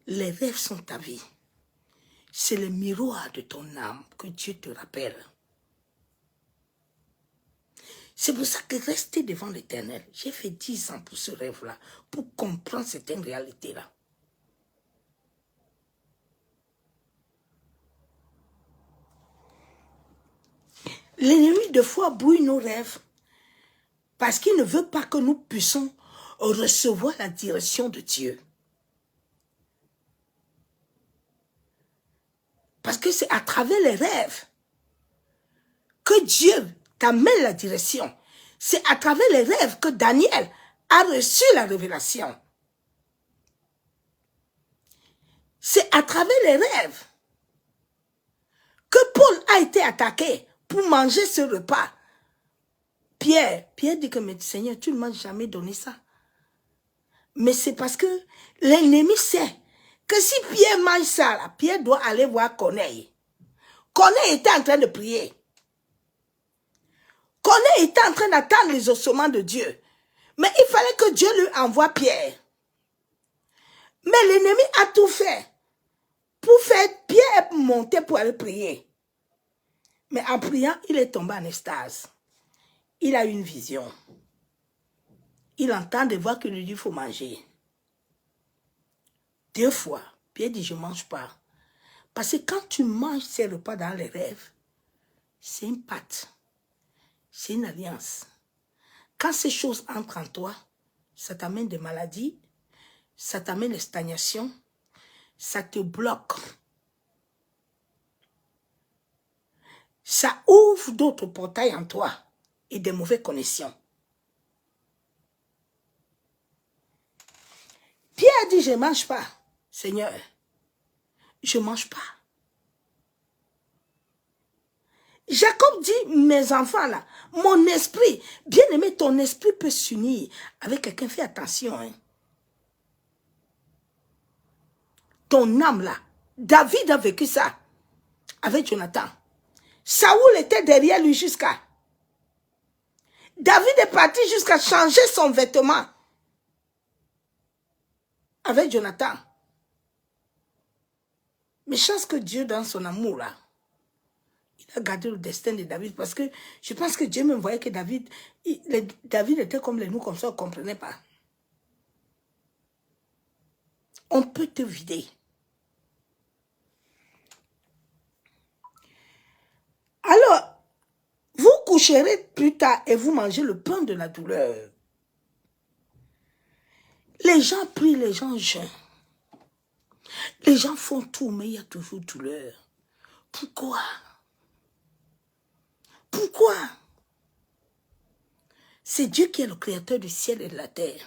A: Les rêves sont ta vie. C'est le miroir de ton âme que Dieu te rappelle. C'est pour ça que rester devant l'Éternel, j'ai fait 10 ans pour ce rêve-là, pour comprendre certaines réalités-là. L'ennemi, de fois, brouille nos rêves parce qu'il ne veut pas que nous puissions recevoir la direction de Dieu. Parce que c'est à travers les rêves que Dieu t'amène la direction. C'est à travers les rêves que Daniel a reçu la révélation. C'est à travers les rêves que Paul a été attaqué pour manger ce repas. Pierre dit que, mais Seigneur, tu ne m'as jamais donné ça. Mais c'est parce que l'ennemi sait que si Pierre mange ça, là, Pierre doit aller voir Corneille. Corneille était en train de prier. Corneille était en train d'attendre les ossements de Dieu. Mais il fallait que Dieu lui envoie Pierre. Mais l'ennemi a tout fait pour faire Pierre monter pour aller prier. Mais en priant, il est tombé en extase. Il a eu une vision. Il entend des voix qui lui disent qu'il faut manger. 2 fois, Pierre dit, je ne mange pas. Parce que quand tu manges ces repas dans les rêves, c'est une pâte. C'est une alliance. Quand ces choses entrent en toi, ça t'amène des maladies, ça t'amène des stagnations, ça te bloque. Ça ouvre d'autres portails en toi et des mauvaises connexions. Pierre a dit, je ne mange pas. Seigneur, je ne mange pas. Jacob dit, mes enfants là, mon esprit, bien aimé, ton esprit peut s'unir avec quelqu'un, fais attention. Hein. Ton âme là, David a vécu ça avec Jonathan. Saoul était derrière lui jusqu'à... David est parti jusqu'à changer son vêtement avec Jonathan. Mais chance que Dieu, dans son amour là, il a gardé le destin de David parce que je pense que Dieu me voyait que David était comme nous, comme ça, on ne comprenait pas. On peut te vider. Alors, vous coucherez plus tard et vous mangez le pain de la douleur. Les gens prient, les gens jeûnent. Les gens font tout, mais il y a toujours douleur. Pourquoi? Pourquoi? C'est Dieu qui est le créateur du ciel et de la terre.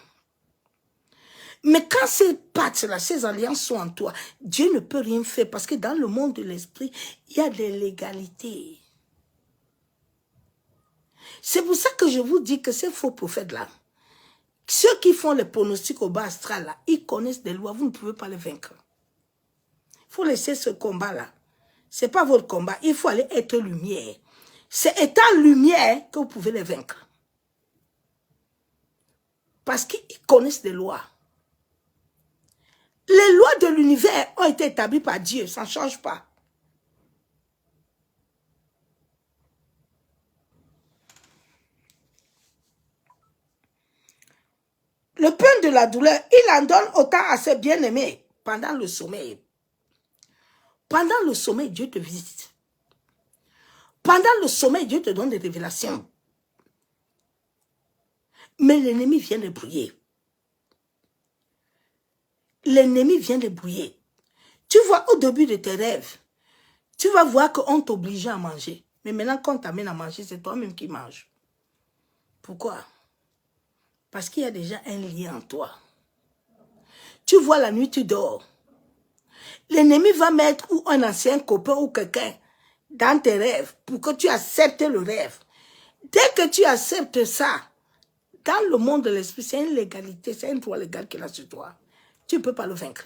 A: Mais quand ces pactes-là, ces alliances sont en toi, Dieu ne peut rien faire parce que dans le monde de l'esprit, il y a des légalités. C'est pour ça que je vous dis que ces faux prophètes-là, ceux qui font les pronostics au bas astral, là, ils connaissent des lois, vous ne pouvez pas les vaincre. Il faut laisser ce combat-là. Ce n'est pas votre combat, il faut aller être lumière. C'est étant lumière que vous pouvez les vaincre. Parce qu'ils connaissent des lois. Les lois de l'univers ont été établies par Dieu, ça ne change pas. Le pain de la douleur, il en donne autant à ses bien-aimés pendant le sommeil. Pendant le sommeil, Dieu te visite. Pendant le sommeil, Dieu te donne des révélations. Mais l'ennemi vient les brouiller. L'ennemi vient les brouiller. Tu vois, au début de tes rêves, tu vas voir qu'on t'oblige à manger. Mais maintenant, quand on t'amène à manger, c'est toi-même qui manges. Pourquoi? Parce qu'il y a déjà un lien en toi. Tu vois, la nuit, tu dors. L'ennemi va mettre ou un ancien copain ou quelqu'un dans tes rêves pour que tu acceptes le rêve. Dès que tu acceptes ça, dans le monde de l'esprit, c'est une légalité, c'est un droit légal qu'il a sur toi. Tu ne peux pas le vaincre.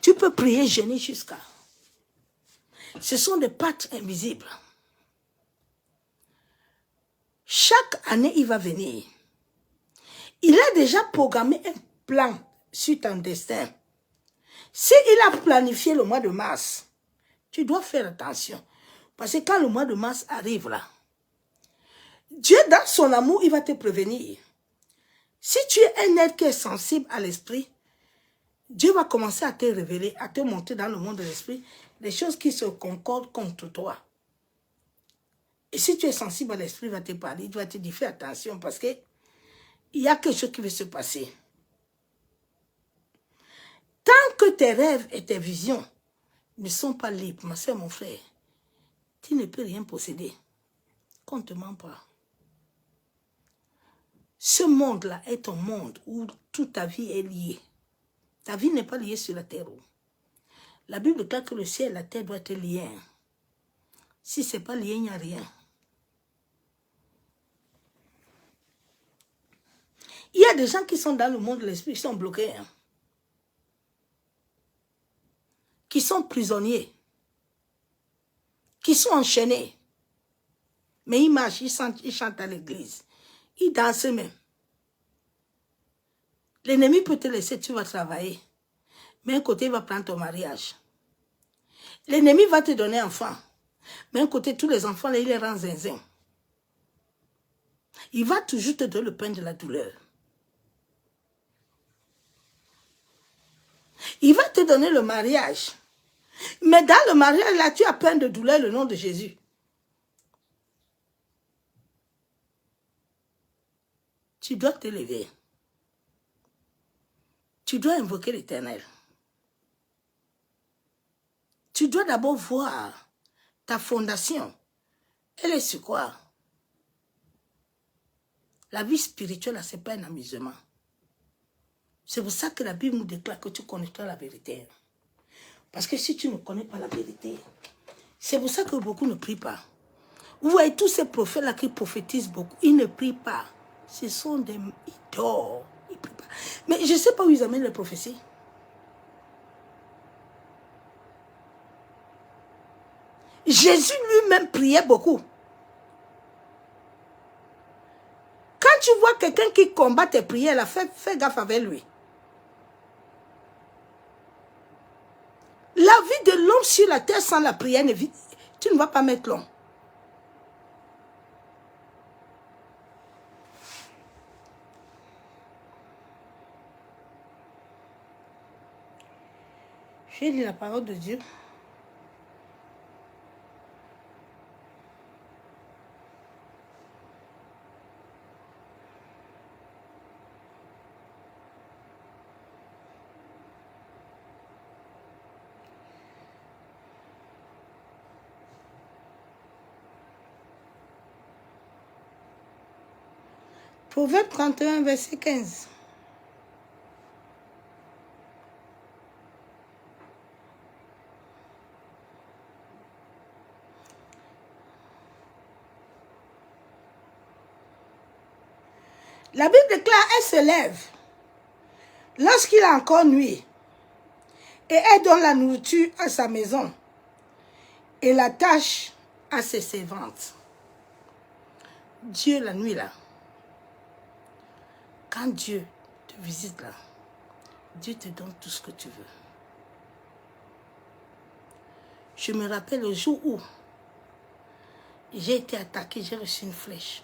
A: Tu peux prier, jeûner jusqu'à... Ce sont des pactes invisibles. Chaque année, il va venir. Il a déjà programmé un plan sur ton destin. S'il a planifié le mois de mars, tu dois faire attention. Parce que quand le mois de mars arrive là, Dieu, dans son amour, il va te prévenir. Si tu es un être qui est sensible à l'esprit, Dieu va commencer à te révéler, à te montrer dans le monde de l'esprit des choses qui se concordent contre toi. Et si tu es sensible à l'esprit, il va te parler, il va te dire, fais attention parce que il y a quelque chose qui va se passer. Tant que tes rêves et tes visions, ne sont pas libres, ma soeur, mon frère. Tu ne peux rien posséder. Qu'on ne te ment pas. Ce monde-là est un monde où toute ta vie est liée. Ta vie n'est pas liée sur la terre. La Bible déclare que le ciel et la terre doivent être liés. Si ce n'est pas lié, il n'y a rien. Il y a des gens qui sont dans le monde de l'esprit, qui sont bloqués. Qui sont prisonniers. Qui sont enchaînés. Mais ils marchent, ils chantent à l'église. Ils dansent même. L'ennemi peut te laisser, tu vas travailler. Mais un côté, il va prendre ton mariage. L'ennemi va te donner enfant. Mais un côté, tous les enfants, là, il les rend zinzin. Il va toujours te donner le pain de la douleur. Il va te donner le mariage. Mais dans le mariage, là, tu as plein de douleur, le nom de Jésus. Tu dois te lever. Tu dois invoquer l'Éternel. Tu dois d'abord voir ta fondation. Elle est sur quoi? La vie spirituelle, ce n'est pas un amusement. C'est pour ça que la Bible nous déclare que tu connaîtras la vérité. Parce que si tu ne connais pas la vérité, c'est pour ça que beaucoup ne prient pas. Vous voyez tous ces prophètes-là qui prophétisent beaucoup, ils ne prient pas. Ce sont des... Ils dorment, ils ne prient pas. Mais je ne sais pas où ils amènent les prophéties. Jésus lui-même priait beaucoup. Quand tu vois quelqu'un qui combat tes prières, là, fais gaffe avec lui. La vie de l'homme sur la terre sans la prière, tu ne vas pas mettre long. J'ai lu la parole de Dieu. Proverbe 31, verset 15. La Bible déclare, elle se lève lorsqu'il a encore nuit et elle donne la nourriture à sa maison et la tâche à ses servantes. Dieu, la nuit là, quand Dieu te visite là, Dieu te donne tout ce que tu veux. Je me rappelle le jour où j'ai été attaqué, j'ai reçu une flèche.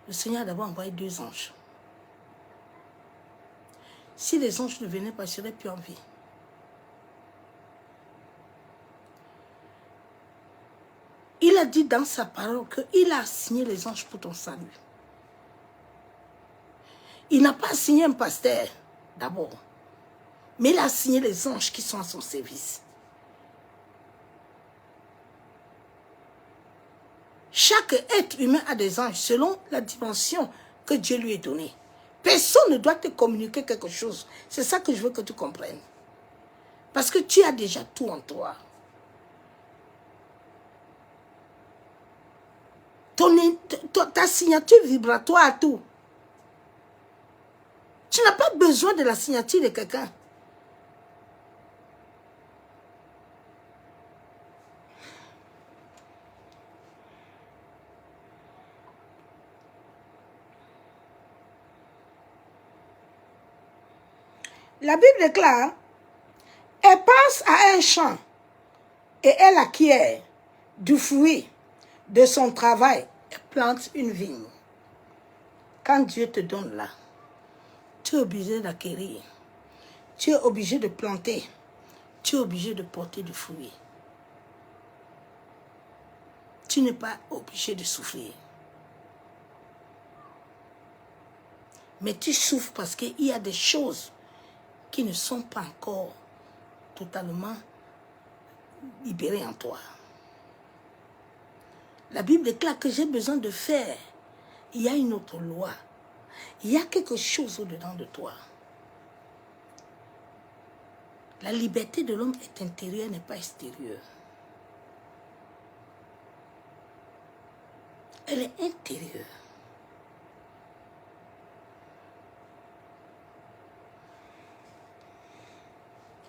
A: Le Seigneur a d'abord envoyé 2 anges. Si les anges ne venaient pas, je ne serais plus en vie. Il a dit dans sa parole qu'il a assigné les anges pour ton salut. Il n'a pas assigné un pasteur d'abord, mais il a assigné les anges qui sont à son service. Chaque être humain a des anges selon la dimension que Dieu lui a donnée. Personne ne doit te communiquer quelque chose. C'est ça que je veux que tu comprennes. Parce que tu as déjà tout en toi. Ta signature vibratoire a tout. Tu n'as pas besoin de la signature de quelqu'un. La Bible déclare, elle passe à un champ et elle acquiert du fruit de son travail. Elle plante une vigne. Quand Dieu te donne là, tu es obligé d'acquérir. Tu es obligé de planter. Tu es obligé de porter du fruit. Tu n'es pas obligé de souffrir. Mais tu souffres parce qu'il y a des choses qui ne sont pas encore totalement libéré en toi. La Bible déclare que j'ai besoin de faire. Il y a une autre loi. Il y a quelque chose au-dedans de toi. La liberté de l'homme est intérieure, n'est pas extérieure. Elle est intérieure.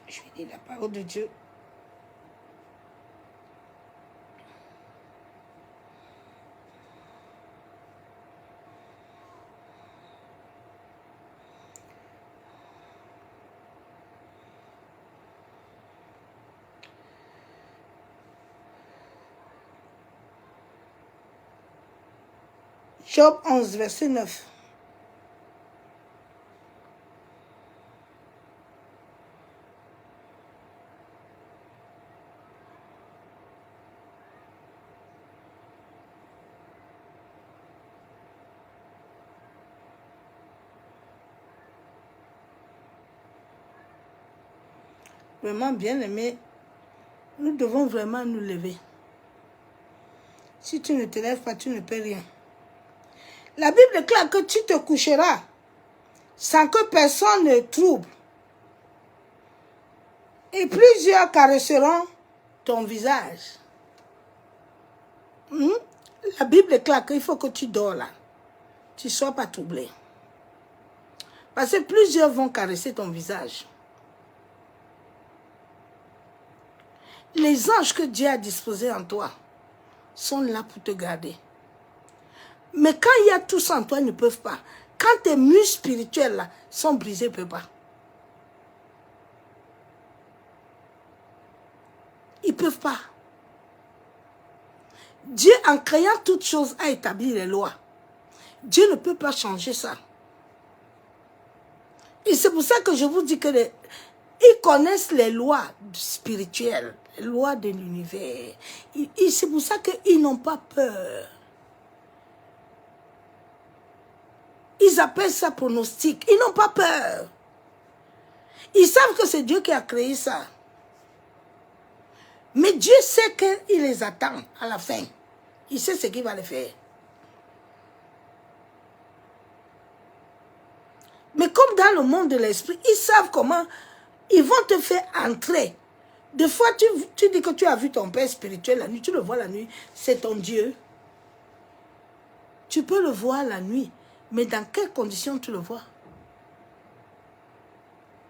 A: Je vais dire la parole de Dieu. Job 11, verset 9. Vraiment bien aimé, nous devons vraiment nous lever. Si tu ne te lèves pas, tu ne peux rien. La Bible déclare que tu te coucheras sans que personne ne trouble. Et plusieurs caresseront ton visage. La Bible déclare qu'il faut que tu dors là. Tu ne sois pas troublé. Parce que plusieurs vont caresser ton visage. Les anges que Dieu a disposés en toi sont là pour te garder. Mais quand il y a tout ça en toi, ils ne peuvent pas. Quand tes muscles spirituels là, sont brisés, ils ne peuvent pas. Ils ne peuvent pas. Dieu, en créant toutes choses, a établi les lois. Dieu ne peut pas changer ça. Et c'est pour ça que je vous dis que ils connaissent les lois spirituelles, les lois de l'univers. C'est pour ça qu'ils n'ont pas peur. Ils appellent ça pronostic. Ils n'ont pas peur. Ils savent que c'est Dieu qui a créé ça. Mais Dieu sait qu'il les attend à la fin. Il sait ce qu'il va les faire. Mais comme dans le monde de l'esprit, ils savent comment ils vont te faire entrer. Des fois, tu dis que tu as vu ton père spirituel la nuit, tu le vois la nuit, c'est ton Dieu. Tu peux le voir la nuit, mais dans quelles conditions tu le vois?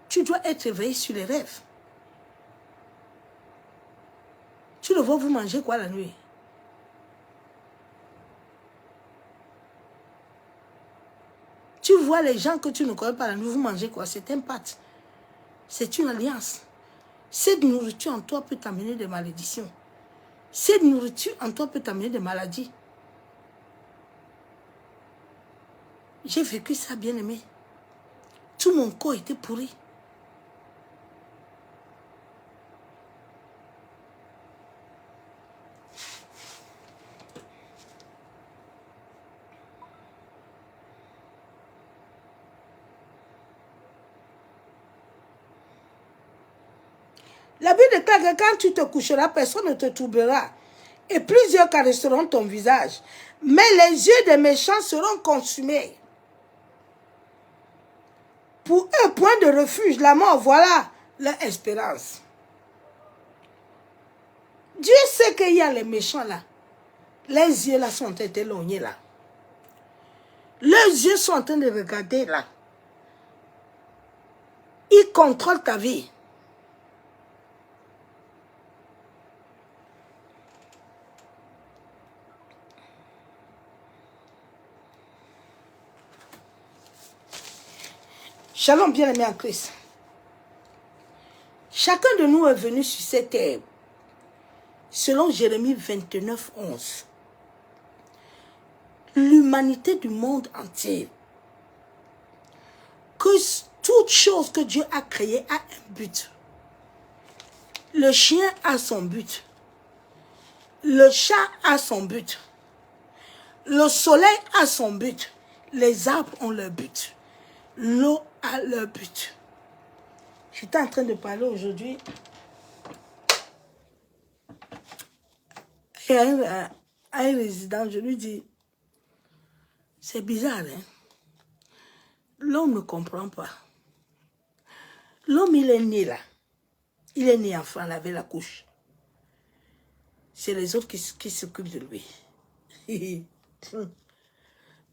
A: Tu dois être éveillé sur les rêves. Tu le vois, vous mangez quoi la nuit? Tu vois les gens que tu ne connais pas la nuit, vous mangez quoi? C'est un pacte. C'est une alliance. Cette nourriture en toi peut t'amener des malédictions. Cette nourriture en toi peut t'amener des maladies. J'ai vécu ça, bien aimé. Tout mon corps était pourri. La Bible déclare que quand tu te coucheras, personne ne te troublera. Et plusieurs caresseront ton visage. Mais les yeux des méchants seront consumés. Pour eux, point de refuge, la mort, voilà leur espérance. Dieu sait qu'il y a les méchants là. Les yeux là sont en train d'éloigner là. Leurs yeux sont en train de regarder là. Ils contrôlent ta vie. Shalom, bien-aimé en Christ. Chacun de nous est venu sur cette terre, selon Jérémie 29, 11. L'humanité du monde entier, que toute chose que Dieu a créée a un but. Le chien a son but. Le chat a son but. Le soleil a son but. Les arbres ont leur but. L'eau a leur but. J'étais en train de parler aujourd'hui Et à un résident, je lui dis, c'est bizarre, hein? L'homme ne comprend pas. L'homme, il est né là. Il est né enfant, là, avec la couche. C'est les autres qui s'occupent de lui.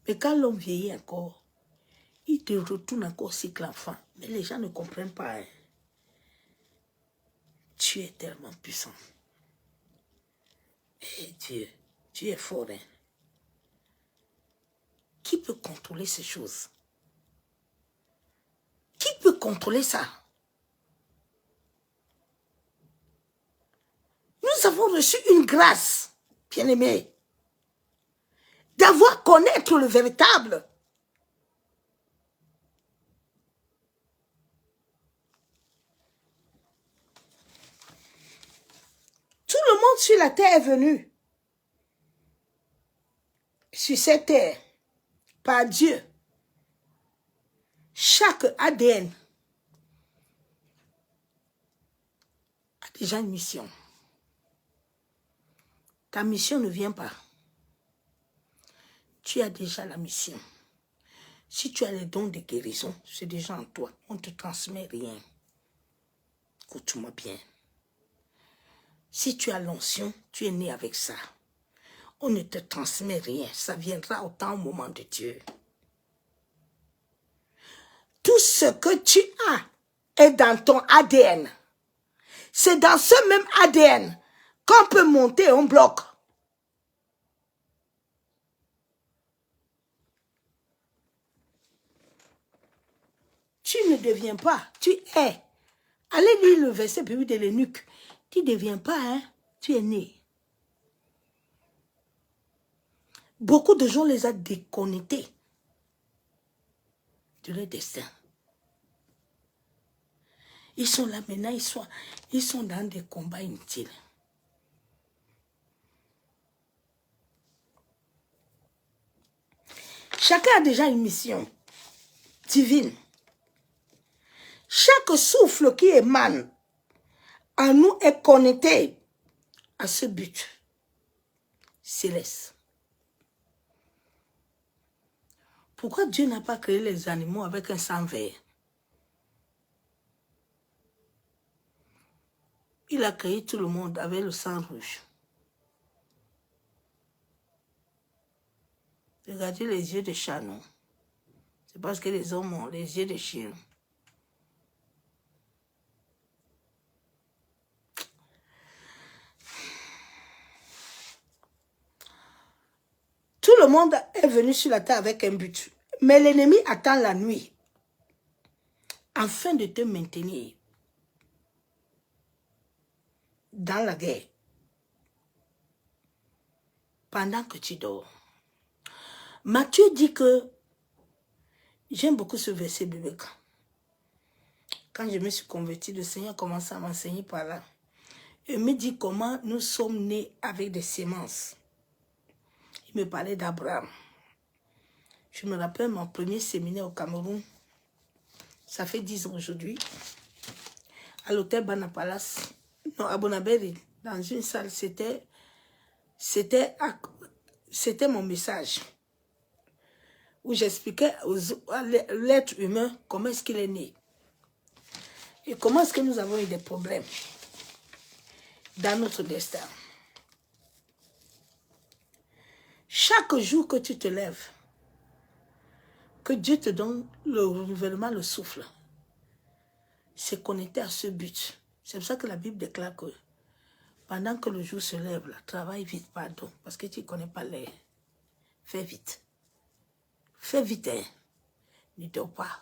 A: Mais quand l'homme vieillit encore, il te retourne encore cycle l'enfant. Mais les gens ne comprennent pas. Hein. Tu es tellement puissant. Et Dieu, tu es fort. Hein. Qui peut contrôler ces choses? Qui peut contrôler ça? Nous avons reçu une grâce, bien-aimés, d'avoir connaître le véritable. Tout le monde sur la terre est venu. Sur cette terre, par Dieu. Chaque ADN a déjà une mission. Ta mission ne vient pas. Tu as déjà la mission. Si tu as les dons de guérison, c'est déjà en toi. On ne te transmet rien. Écoute-moi bien. Si tu as l'onction, tu es né avec ça. On ne te transmet rien. Ça viendra au temps, au moment de Dieu. Tout ce que tu as est dans ton ADN. C'est dans ce même ADN qu'on peut monter un bloc. Tu ne deviens pas, tu es. Allez lire le verset biblique de l'eunuque. Tu ne deviens pas, hein? Tu es né. Beaucoup de gens les ont déconnectés de leur destin. Ils sont là maintenant, ils sont dans des combats inutiles. Chacun a déjà une mission divine. Chaque souffle qui émane en nous est connecté à ce but céleste. Pourquoi Dieu n'a pas créé les animaux avec un sang vert? Il a créé tout le monde avec le sang rouge. Regardez les yeux de chat, non? C'est parce que les hommes ont les yeux de chien. Tout le monde est venu sur la terre avec un but. Mais l'ennemi attend la nuit afin de te maintenir dans la guerre pendant que tu dors. Matthieu dit que, j'aime beaucoup ce verset biblique. Quand je me suis converti, le Seigneur a commencé à m'enseigner par là. Il me dit comment nous sommes nés avec des semences. Il me parlait d'Abraham. Je me rappelle mon premier séminaire au Cameroun. Ça fait 10 ans aujourd'hui. À l'hôtel Bana Palace. Non, à Bonabéry. Dans une salle, c'était mon message. Où j'expliquais à l'être humain comment est-ce qu'il est né. Et comment est-ce que nous avons eu des problèmes dans notre destin. Chaque jour que tu te lèves, que Dieu te donne le renouvellement, le souffle, c'est connecté à ce but. C'est pour ça que la Bible déclare que pendant que le jour se lève, là, travaille vite, pardon, parce que tu ne connais pas l'air. Fais vite. Fais vite, hein. Ne dors pas.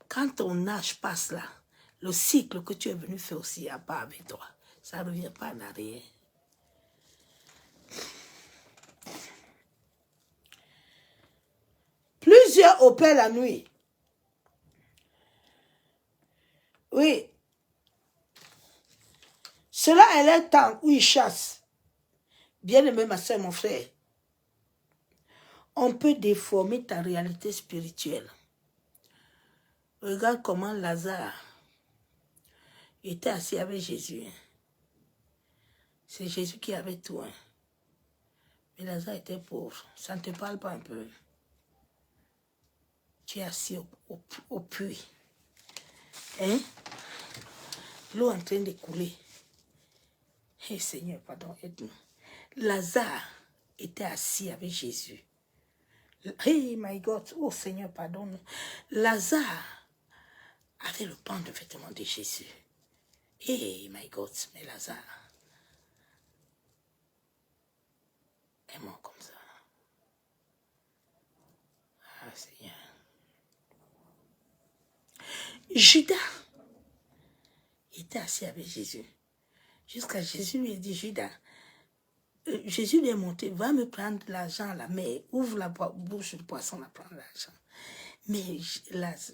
A: Quand ton âge passe là, le cycle que tu es venu faire aussi à part avec toi, ça ne revient pas en arrière. Plusieurs opèrent la nuit. Oui. Cela est le temps où ils chassent. Bien-aimé, ma soeur, mon frère. On peut déformer ta réalité spirituelle. Regarde comment Lazare était assis avec Jésus. C'est Jésus qui avait tout. Hein. Mais Lazare était pauvre. Ça ne te parle pas un peu. Tu es assis au puits. Hein? L'eau en train de couler. Hé Seigneur, pardon, aide-nous. Lazare était assis avec Jésus. Hey my God, oh Seigneur, pardonne-nous. Lazare avait le pan de vêtements de Jésus. Hey my God, mais Lazare est mort comme ça. Ah Seigneur. Judas était assis avec Jésus. Jusqu'à Jésus lui a dit, Judas, Jésus lui est monté, va me prendre l'argent à la mer, ouvre la bouche du poisson, va prendre l'argent. Mais Judas,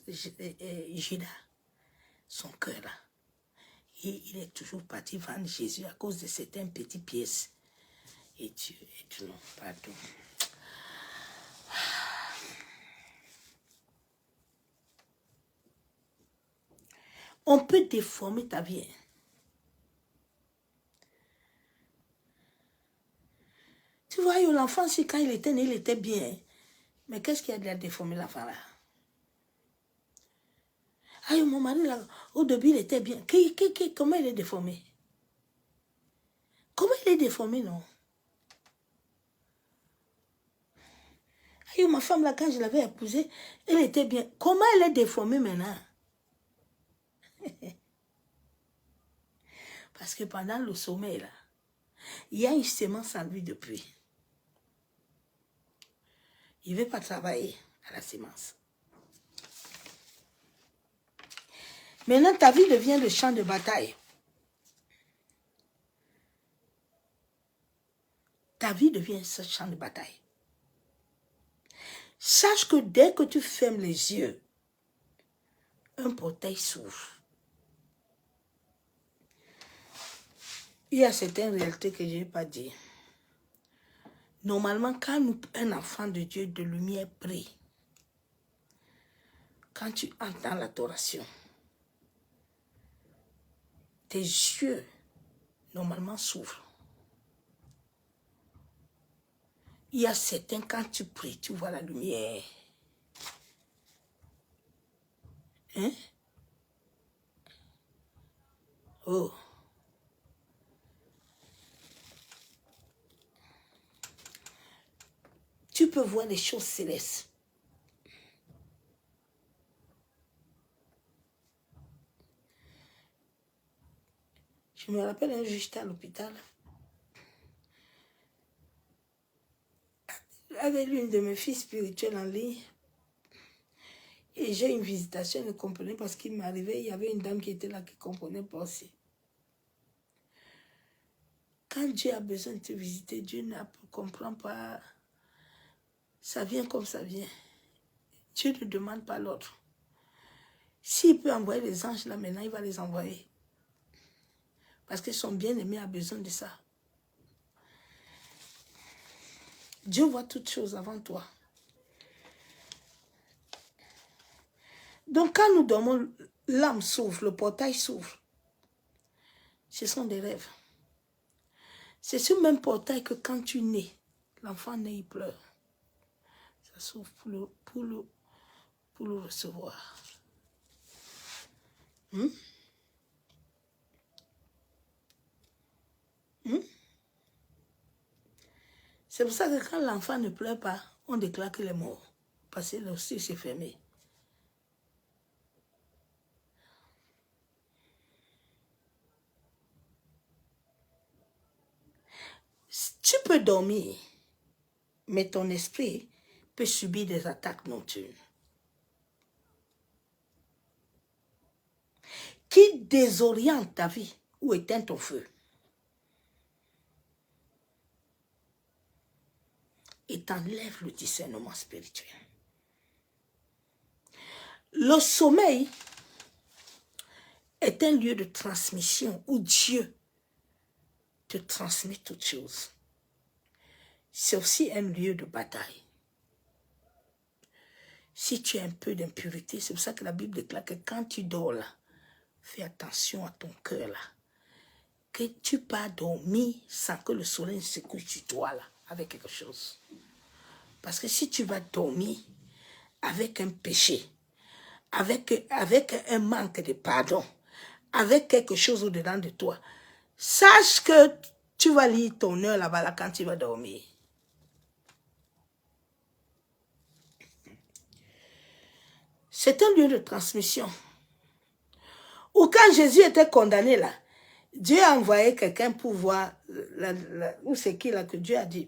A: son cœur là, il est toujours parti vendre Jésus à cause de certaines petites pièces. Et Dieu, aide-nous, pardon. On peut déformer ta vie. Tu vois, l'enfant, si quand il était né, il était bien. Mais qu'est-ce qui a déjà déformé l'enfant là? Ah, mon mari, là, au début, il était bien. Comment il est déformé? Comment il est déformé, non? Ah, ma femme, là, quand je l'avais épousée, elle était bien. Comment elle est déformée maintenant? Parce que pendant le sommeil, là, il y a une semence en lui depuis. Il ne veut pas travailler à la semence. Maintenant, ta vie devient le champ de bataille. Ta vie devient ce champ de bataille. Sache que dès que tu fermes les yeux, un portail s'ouvre. Il y a certaines réalités que je n'ai pas dit. Normalement, quand un enfant de Dieu de lumière prie, quand tu entends l'adoration, tes yeux, normalement, s'ouvrent. Il y a certains, quand tu pries, tu vois la lumière. Hein? Oh. Tu peux voir les choses célestes. Je me rappelle un jour, j'étais à l'hôpital. Avec l'une de mes filles spirituelles en ligne. Et j'ai une visitation, je ne comprenais pas ce qui m'arrivait. Il y avait une dame qui était là qui ne comprenait pas aussi. Quand Dieu a besoin de te visiter, Dieu ne comprend pas. Ça vient comme ça vient. Dieu ne demande pas l'autre. S'il peut envoyer les anges là maintenant, il va les envoyer. Parce que son bien-aimé a besoin de ça. Dieu voit toutes choses avant toi. Donc quand nous dormons, l'âme s'ouvre, le portail s'ouvre. Ce sont des rêves. C'est ce même portail que quand tu nais, l'enfant naît, il pleure. Ça s'ouvre pour le recevoir. C'est pour ça que quand l'enfant ne pleure pas, on déclare qu'il est mort. Parce que le ciel s'est fermé. Tu peux dormir, mais ton esprit peut subir des attaques nocturnes qui désorientent ta vie ou éteignent ton feu. Et t'enlèvent le discernement spirituel. Le sommeil est un lieu de transmission où Dieu te transmet toutes choses. C'est aussi un lieu de bataille. Si tu as un peu d'impurité, c'est pour ça que la Bible déclare que quand tu dors là, fais attention à ton cœur là. que tu pas dormir sans que le soleil se couche sur toi là, avec quelque chose. Parce que si tu vas dormir avec un péché, avec un manque de pardon, avec quelque chose au-dedans de toi, sache que tu vas lire ton heure là-bas là, quand tu vas dormir. C'est un lieu de transmission. Ou quand Jésus était condamné là, Dieu a envoyé quelqu'un pour voir où c'est qui là que Dieu a dit,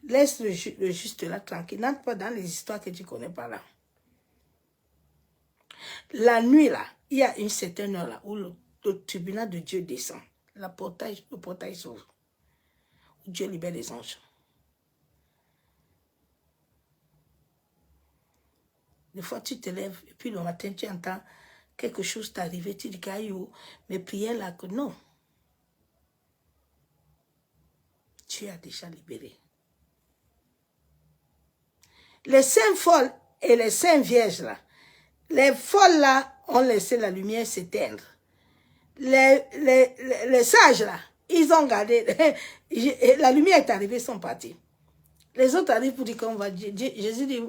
A: laisse le juste là tranquille, n'entre pas dans les histoires que tu ne connais pas là. La nuit là, il y a une certaine heure là où le tribunal de Dieu descend. Le portail s'ouvre. Dieu libère les anges. Des fois, tu te lèves et puis le matin, tu entends quelque chose t'arriver. Tu dis, Caillou, mes prières là, que non. Tu as déjà libéré. Les saints folles et les saints vierges là, les folles là ont laissé la lumière s'éteindre. Les sages là, ils ont gardé, la lumière est arrivée, ils sont partis. Les autres arrivent pour dire qu'on va, Jésus dit,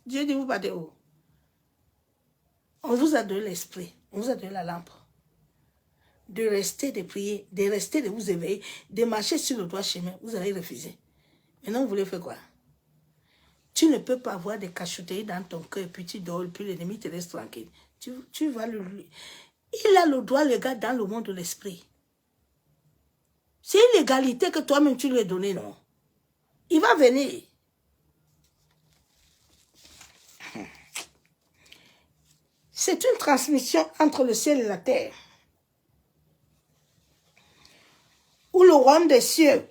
A: Dieu dit, vous partez où? On vous a donné l'esprit, on vous a donné la lampe. De rester, de prier, de rester, de vous éveiller, de marcher sur le droit chemin, vous allez refuser. Maintenant, vous voulez faire quoi? Tu ne peux pas avoir des cachotteries dans ton cœur, puis tu dors, puis l'ennemi te laisse tranquille. Tu vas il a le droit, le gars, dans le monde de l'esprit. C'est une égalité que toi-même tu lui as donnée, non? Il va venir. C'est une transmission entre le ciel et la terre. Où le royaume des cieux,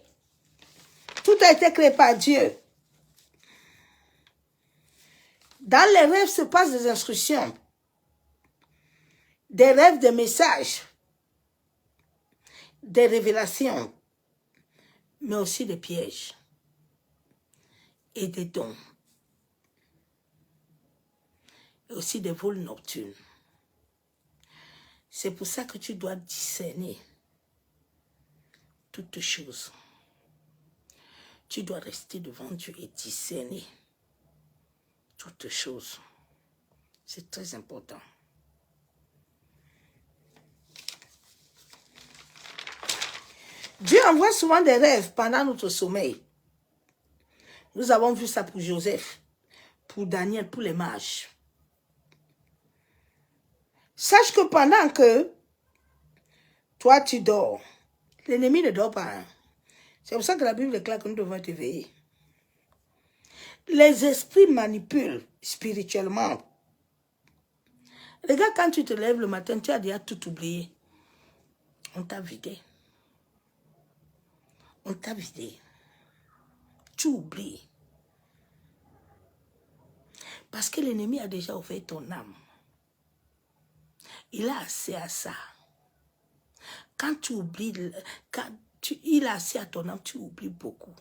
A: tout a été créé par Dieu. Dans les rêves se passent des instructions, des rêves, des messages, des révélations, mais aussi des pièges et des dons, et aussi des vols nocturnes. C'est pour ça que tu dois discerner toutes choses. Tu dois rester devant Dieu et discerner toutes choses. C'est très important. Dieu envoie souvent des rêves pendant notre sommeil. Nous avons vu ça pour Joseph, pour Daniel, pour les mages. Sache que pendant que toi tu dors, l'ennemi ne dort pas. Hein. C'est pour ça que la Bible déclare que nous devons être éveillés. Les esprits manipulent spirituellement. Regarde, quand tu te lèves le matin, tu as déjà tout oublié. On t'a vidé. On t'a vidé. Tu oublies. Parce que l'ennemi a déjà ouvert ton âme. Il a assez à ça. Quand tu oublies, il a assez à ton âme, tu oublies beaucoup.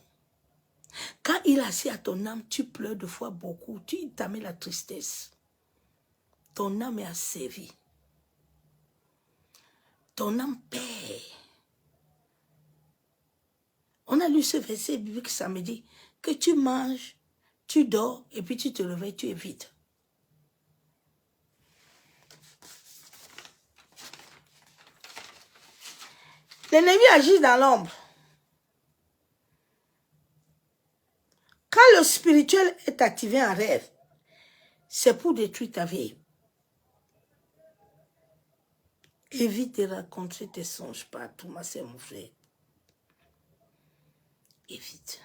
A: Quand il a assez à ton âme, tu pleures deux fois beaucoup. Tu t'amènes la tristesse. Ton âme est asservie. Ton âme perd. On a lu ce verset biblique samedi, que tu manges, tu dors, et puis tu te réveilles, tu es vide. L'ennemi agit dans l'ombre. Quand le spirituel est activé en rêve, c'est pour détruire ta vie. Évite de rencontrer tes songes partout, ma soeur, mon frère. Évite.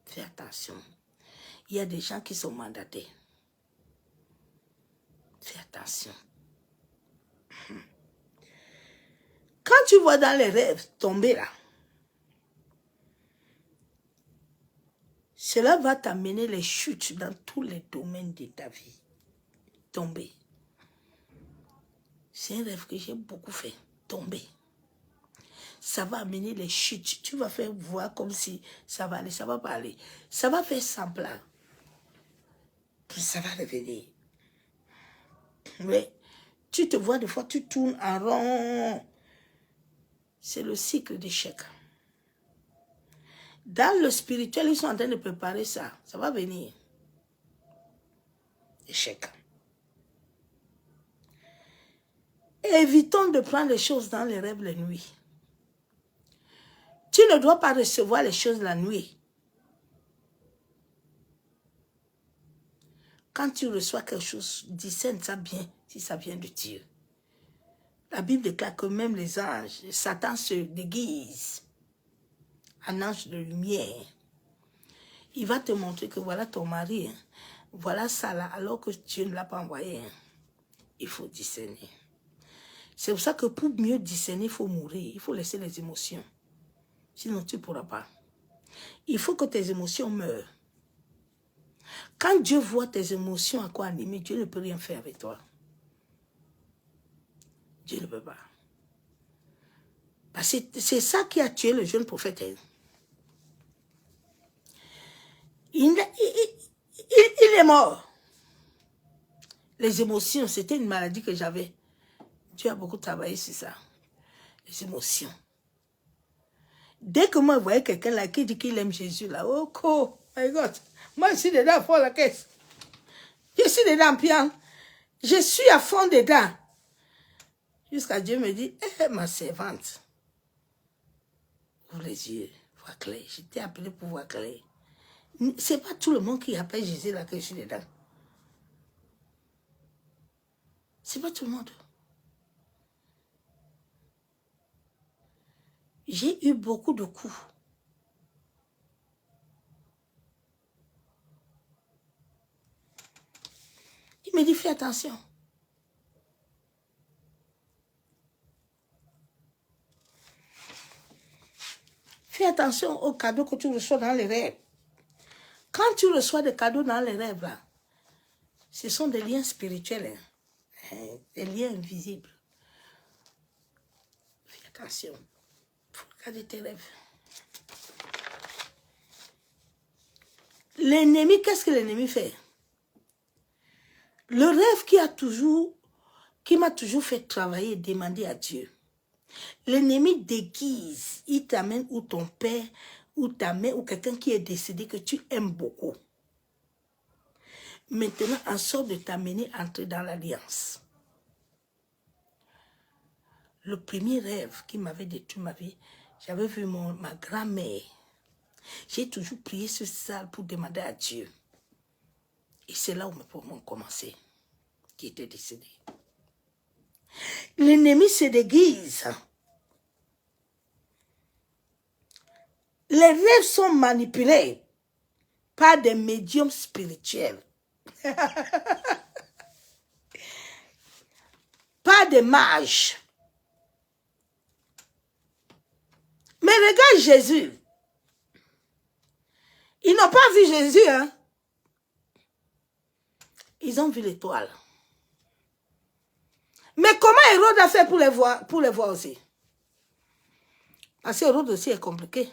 A: Fais attention. Il y a des gens qui sont mandatés. Fais attention. Quand tu vois dans les rêves tomber là, cela va t'amener les chutes dans tous les domaines de ta vie. Tomber. C'est un rêve que j'ai beaucoup fait. Tomber. Ça va amener les chutes. Tu vas faire voir comme si ça va aller, ça va pas aller. Ça va faire semblant. Puis ça va revenir. Mais tu te vois des fois, tu tournes en rond. C'est le cycle d'échec. Dans le spirituel, ils sont en train de préparer ça. Ça va venir. Échec. Évitons de prendre les choses dans les rêves la nuit. Tu ne dois pas recevoir les choses la nuit. Quand tu reçois quelque chose, discerne ça bien si ça vient de Dieu. La Bible déclare que même les anges, Satan se déguise en ange de lumière. Il va te montrer que voilà ton mari, hein. Voilà ça là, alors que Dieu ne l'a pas envoyé. Hein. Il faut discerner. C'est pour ça que pour mieux discerner, il faut mourir. Il faut laisser les émotions. Sinon, tu ne pourras pas. Il faut que tes émotions meurent. Quand Dieu voit tes émotions à quoi animer, Dieu ne peut rien faire avec toi. Dieu ne peut pas. Parce que c'est ça qui a tué le jeune prophète. Il est mort. Les émotions, c'était une maladie que j'avais. Dieu a beaucoup travaillé sur ça. Les émotions. Dès que moi, je voyais quelqu'un là qui dit qu'il aime Jésus, là, oh my God, moi, je suis dedans à fond la caisse. Je suis dedans, bien. Je suis à fond dedans. Jusqu'à Dieu me dit, ma servante, ouvre les yeux, vois clair. Je t'ai appelé pour voir clair. C'est pas tout le monde qui appelle Jésus là que je suis dedans. C'est pas tout le monde. J'ai eu beaucoup de coups. Il me dit, fais attention. Fais attention aux cadeaux que tu reçois dans les rêves. Quand tu reçois des cadeaux dans les rêves, là, ce sont des liens spirituels, hein, des liens invisibles. Fais attention. Il faut regarder tes rêves. L'ennemi, qu'est-ce que l'ennemi fait? Le rêve qui m'a toujours fait travailler et demander à Dieu. L'ennemi déguise, il t'amène ou ton père, ou ta mère, ou quelqu'un qui est décédé que tu aimes beaucoup. Maintenant, en sorte de t'amener à entrer dans l'alliance. Le premier rêve qui m'avait détruit ma vie, j'avais vu ma grand-mère. J'ai toujours prié sur salle pour demander à Dieu. Et c'est là où mes parents ont commencé, qui était décédé. L'ennemi se déguise. Les rêves sont manipulés par des médiums spirituels. Pas des mages. Mais regarde Jésus. Ils n'ont pas vu Jésus, hein. Ils ont vu l'étoile. Mais comment Hérode a fait pour les voir aussi? Parce que Hérode aussi est compliqué.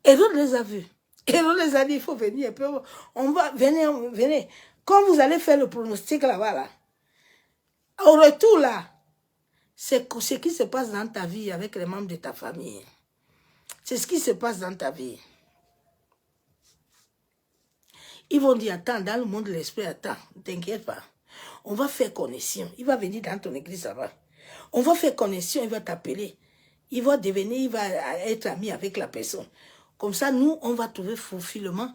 A: Hérode les a vus. Hérode les a dit, il faut venir un peu. On va, venez. Quand vous allez faire le pronostic là-bas, là, au retour là, c'est ce qui se passe dans ta vie avec les membres de ta famille. C'est ce qui se passe dans ta vie. Ils vont dire, attends, dans le monde de l'esprit, attends, ne t'inquiète pas. On va faire connexion. Il va venir dans ton église là-bas. On va faire connexion, il va t'appeler. Il va être ami avec la personne. Comme ça, nous, on va trouver fulfillement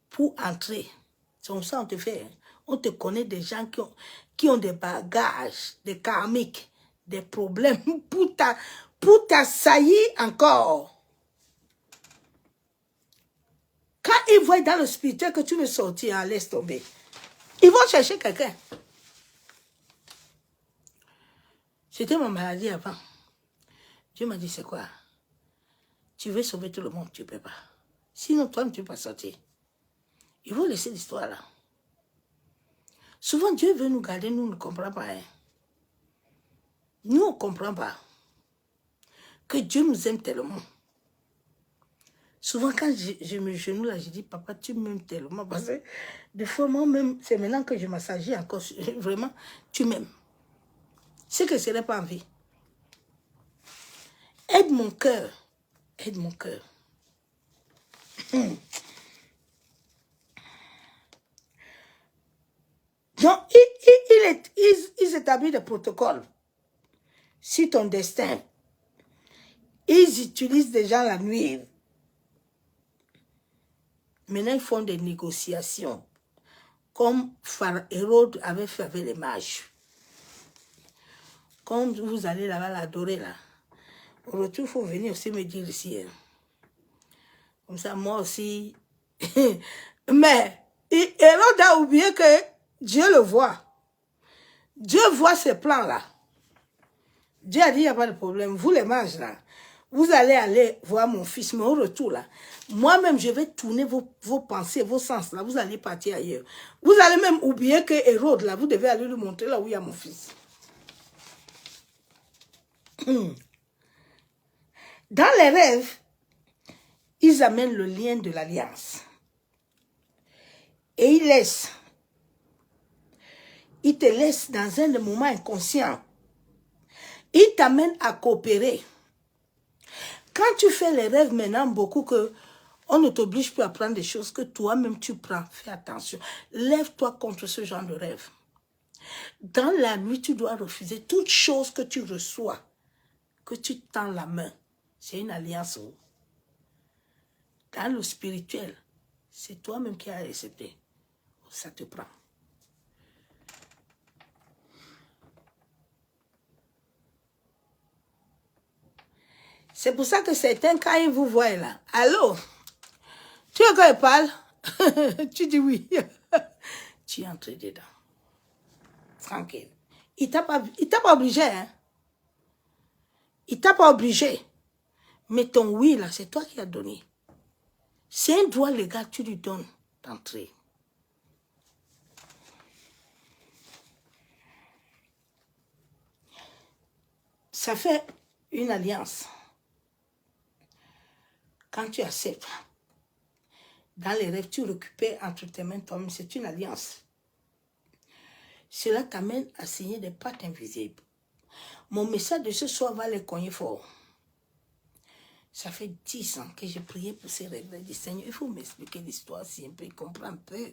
A: pour entrer. C'est comme ça on te fait. On te connaît des gens qui ont des bagages, des karmiques, des problèmes pour t'assaillir encore. Quand ils voient dans le spirituel que tu veux sortir, laisse tomber. Ils vont chercher quelqu'un. C'était ma maladie avant. Dieu m'a dit, c'est quoi? Tu veux sauver tout le monde, tu ne peux pas. Sinon, toi, tu ne peux pas sortir. Ils vont laisser l'histoire là. Souvent, Dieu veut nous garder, nous ne comprenons pas. Hein. Nous, on ne comprend pas. Que Dieu nous aime tellement. Souvent, quand je me genoux là, je dis, papa, tu m'aimes tellement. Parce que des fois, moi-même, c'est maintenant que je m'assagis encore. Vraiment, tu m'aimes. C'est que ce n'est pas en vie. Aide mon cœur. Aide mon cœur. Donc, ils établissent des protocoles sur ton destin. Ils utilisent déjà la nuit. Maintenant, ils font des négociations. Comme Hérode avait fait avec les mages. Comme vous allez là-bas l'adorer là. Au retour, il faut venir aussi me dire ici. Hein. Comme ça, moi aussi. Mais Hérode a oublié que Dieu le voit. Dieu voit ces plans-là. Dieu a dit, il n'y a pas de problème. Vous les mages là, vous allez aller voir mon fils. Mais au retour là, moi-même, je vais tourner vos pensées, vos sens là. Vous allez partir ailleurs. Vous allez même oublier que Hérode là, vous devez aller lui montrer là où il y a mon fils. Dans les rêves, ils amènent le lien de l'alliance. Et ils te laissent dans un moment inconscient. Ils t'amènent à coopérer. Quand tu fais les rêves maintenant, beaucoup que on ne t'oblige plus à prendre des choses que toi-même tu prends. Fais attention. Lève-toi contre ce genre de rêve. Dans la nuit, tu dois refuser toute chose que tu reçois, que tu tends la main. C'est une alliance. Dans le spirituel, c'est toi-même qui as accepté. Ça te prend. C'est pour ça que certains, quand ils vous voient là, allô, tu veux qu'on parle? Tu dis oui. Tu es entré dedans. Tranquille. Il t'a pas obligé. Hein? Il t'a pas obligé. Mais ton oui là, c'est toi qui as donné. C'est un droit légal, tu lui donnes d'entrer. Ça fait une alliance. Quand tu acceptes, dans les rêves, tu récupères entre tes mains toi-même, c'est une alliance. Cela t'amène à signer des pactes invisibles. Mon message de ce soir va les cogner fort. Ça fait 10 ans que j'ai prié pour ces rêves. J'ai dit, Seigneur, il faut m'expliquer l'histoire si un peu, comprendre un peu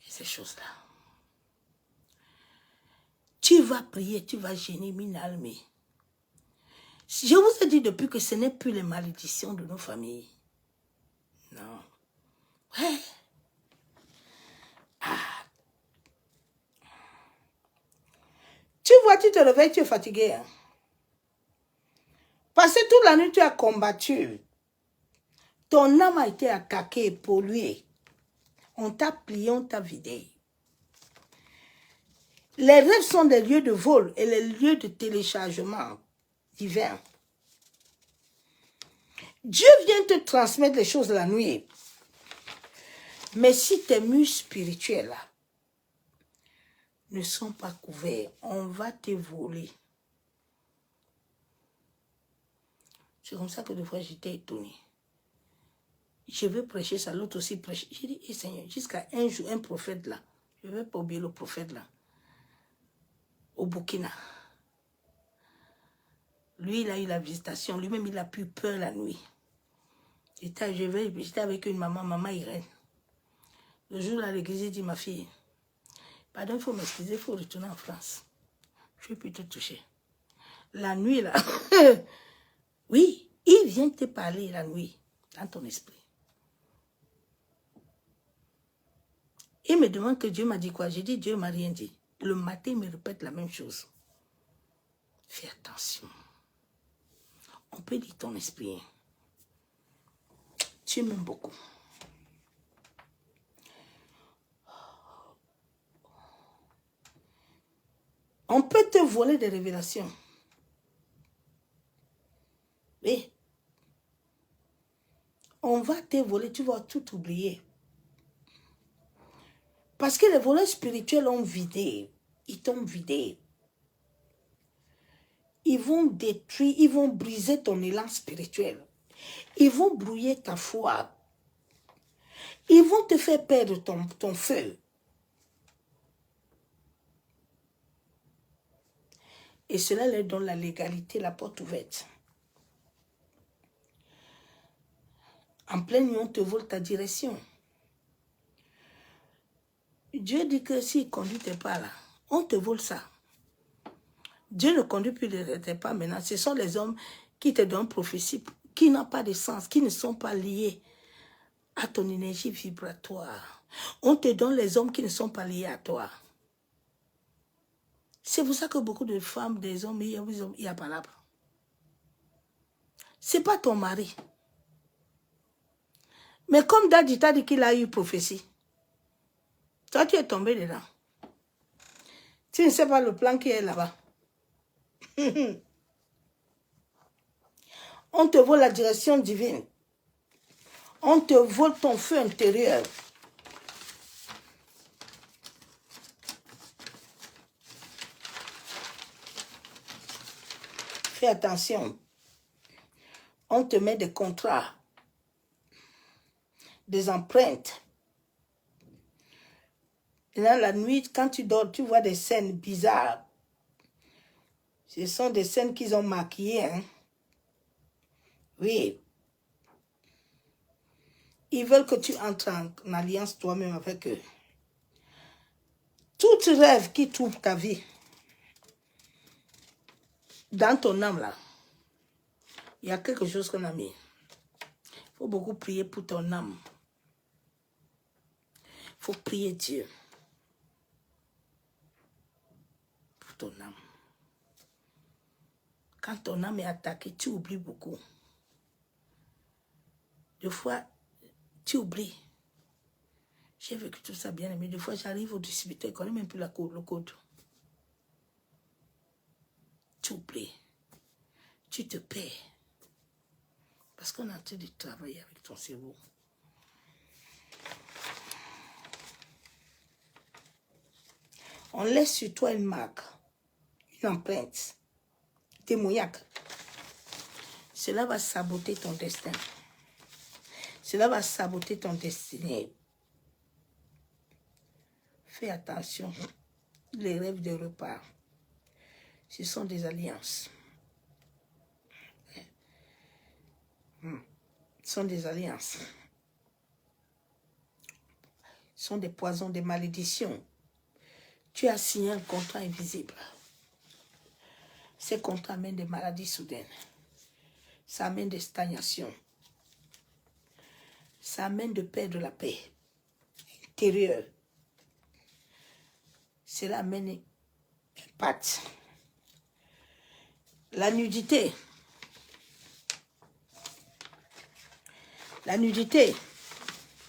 A: ces choses-là. Tu vas prier, tu vas gêner Minalmi. Je vous ai dit depuis que ce n'est plus les malédictions de nos familles. Non. Ouais. Ah. Tu vois, tu te réveilles, tu es fatigué. Hein? Parce que toute la nuit, tu as combattu. Ton âme a été attaquée, polluée. On t'a plié, on t'a vidé. Les rêves sont des lieux de vol et les lieux de téléchargement divin. Dieu vient te transmettre les choses la nuit. Mais si tes muscles spirituels là, ne sont pas couverts, on va te voler. C'est comme ça que des fois j'étais étonnée. Je veux prêcher ça, l'autre aussi prêcher. J'ai dit, hey Seigneur, jusqu'à un jour, un prophète là, je ne vais pas oublier le prophète là, au Burkina. Lui, il a eu la visitation, lui-même il a pu peur la nuit. J'étais avec une maman Irène. Le jour là, l'église dit, ma fille, pardon, il faut m'excuser, il faut retourner en France. Je suis plutôt touchée. La nuit là, oui, il vient te parler la nuit, dans ton esprit. Il me demande que Dieu m'a dit quoi. J'ai dit, Dieu m'a rien dit. Le matin, il me répète la même chose. Fais attention. On peut dire ton esprit. Tu m'aimes beaucoup. On peut te voler des révélations. Oui. On va te voler, tu vas tout oublier. Parce que les voleurs spirituels ont vidé. Ils t'ont vidé. Ils vont détruire, ils vont briser ton élan spirituel. Ils vont brouiller ta foi. Ils vont te faire perdre ton feu. Et cela leur donne la légalité, la porte ouverte. En pleine nuit, on te vole ta direction. Dieu dit que s'il conduit tes pas là, on te vole ça. Dieu ne conduit plus tes pas maintenant. Ce sont les hommes qui te donnent prophétie, qui n'ont pas de sens, qui ne sont pas liés à ton énergie vibratoire. On te donne les hommes qui ne sont pas liés à toi. C'est pour ça que beaucoup de femmes, des hommes, il y a palabre. Ce n'est pas ton mari. Mais comme Daddy t'a dit qu'il a eu prophétie, toi tu es tombé dedans. Tu ne sais pas le plan qui est là-bas. On te vole la direction divine. On te vole ton feu intérieur. Fais attention. On te met des contrats, des empreintes. Et là, la nuit, quand tu dors, tu vois des scènes bizarres. Ce sont des scènes qu'ils ont maquillées. Hein? Oui. Ils veulent que tu entres en alliance toi-même avec eux. Tout rêve qui trouve ta vie, dans ton âme là, il y a quelque chose qu'on a mis. Il faut beaucoup prier pour ton âme. Il faut prier Dieu pour ton âme. Quand ton âme est attaquée, tu oublies beaucoup. Des fois, tu oublies. J'ai vécu tout ça bien, mais des fois, j'arrive au distributeur, je ne connais même plus le code. Tu oublies. Tu te paies. Parce qu'on est en train de travailler avec ton cerveau. On laisse sur toi une marque, une empreinte, démoniaque. Cela va saboter ton destin. Cela va saboter ton destinée. Fais attention. Les rêves de repas, ce sont des alliances. Ce sont des alliances. Ce sont des poisons, des malédictions. Tu as signé un contrat invisible. Ces contrats amènent des maladies soudaines. Ça amène des stagnations. Ça amène de perdre la paix intérieure. Cela amène un impact. La nudité. La nudité,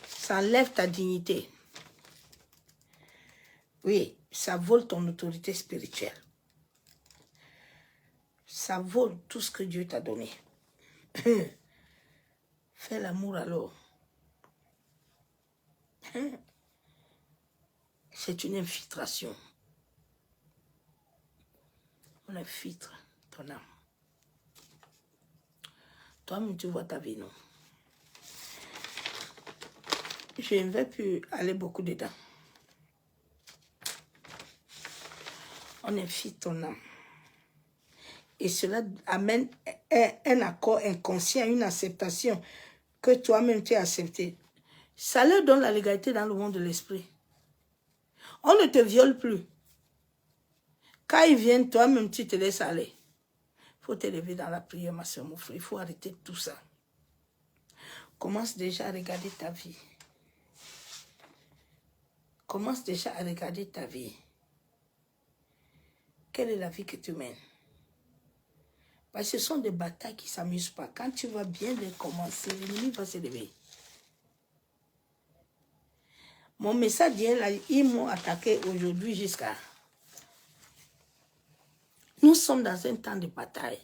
A: ça enlève ta dignité. Oui, ça vole ton autorité spirituelle. Ça vole tout ce que Dieu t'a donné. Fais l'amour alors. C'est une infiltration. On infiltre ton âme. Toi-même, tu vois ta vie, non? Je ne vais plus aller beaucoup dedans. On infiltre ton âme. Et cela amène un accord inconscient, une acceptation que toi-même tu as accepté. Ça leur donne la légalité dans le monde de l'esprit. On ne te viole plus. Quand ils viennent, toi-même tu te laisses aller. Il faut t'élever dans la prière, ma soeur, mon frère. Il faut arrêter tout ça. Commence déjà à regarder ta vie. Commence déjà à regarder ta vie. Quelle est la vie que tu mènes? Parce que ce sont des batailles qui ne s'amusent pas. Quand tu vas bien les commencer, l'ennemi va s'élever. Mon message d'hier, là, ils m'ont attaqué aujourd'hui jusqu'à... Nous sommes dans un temps de bataille.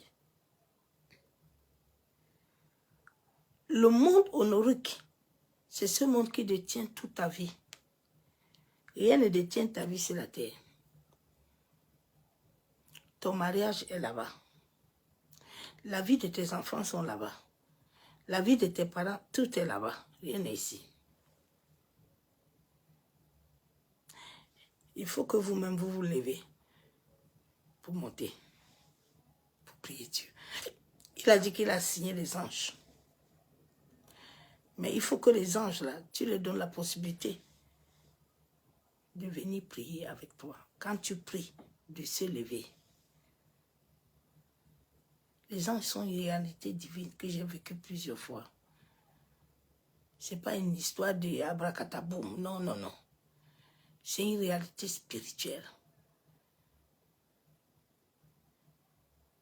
A: Le monde honorique, c'est ce monde qui détient toute ta vie. Rien ne détient ta vie sur la terre. Ton mariage est là-bas. La vie de tes enfants sont là-bas. La vie de tes parents, tout est là-bas. Rien n'est ici. Il faut que vous-même vous vous levez pour monter, pour prier Dieu. Il a dit qu'il a signé les anges. Mais il faut que les anges, là, tu leur donnes la possibilité de venir prier avec toi. Quand tu pries, de se lever. Les anges sont une réalité divine que j'ai vécue plusieurs fois. Ce n'est pas une histoire de abracataboum. Non, non, non. C'est une réalité spirituelle.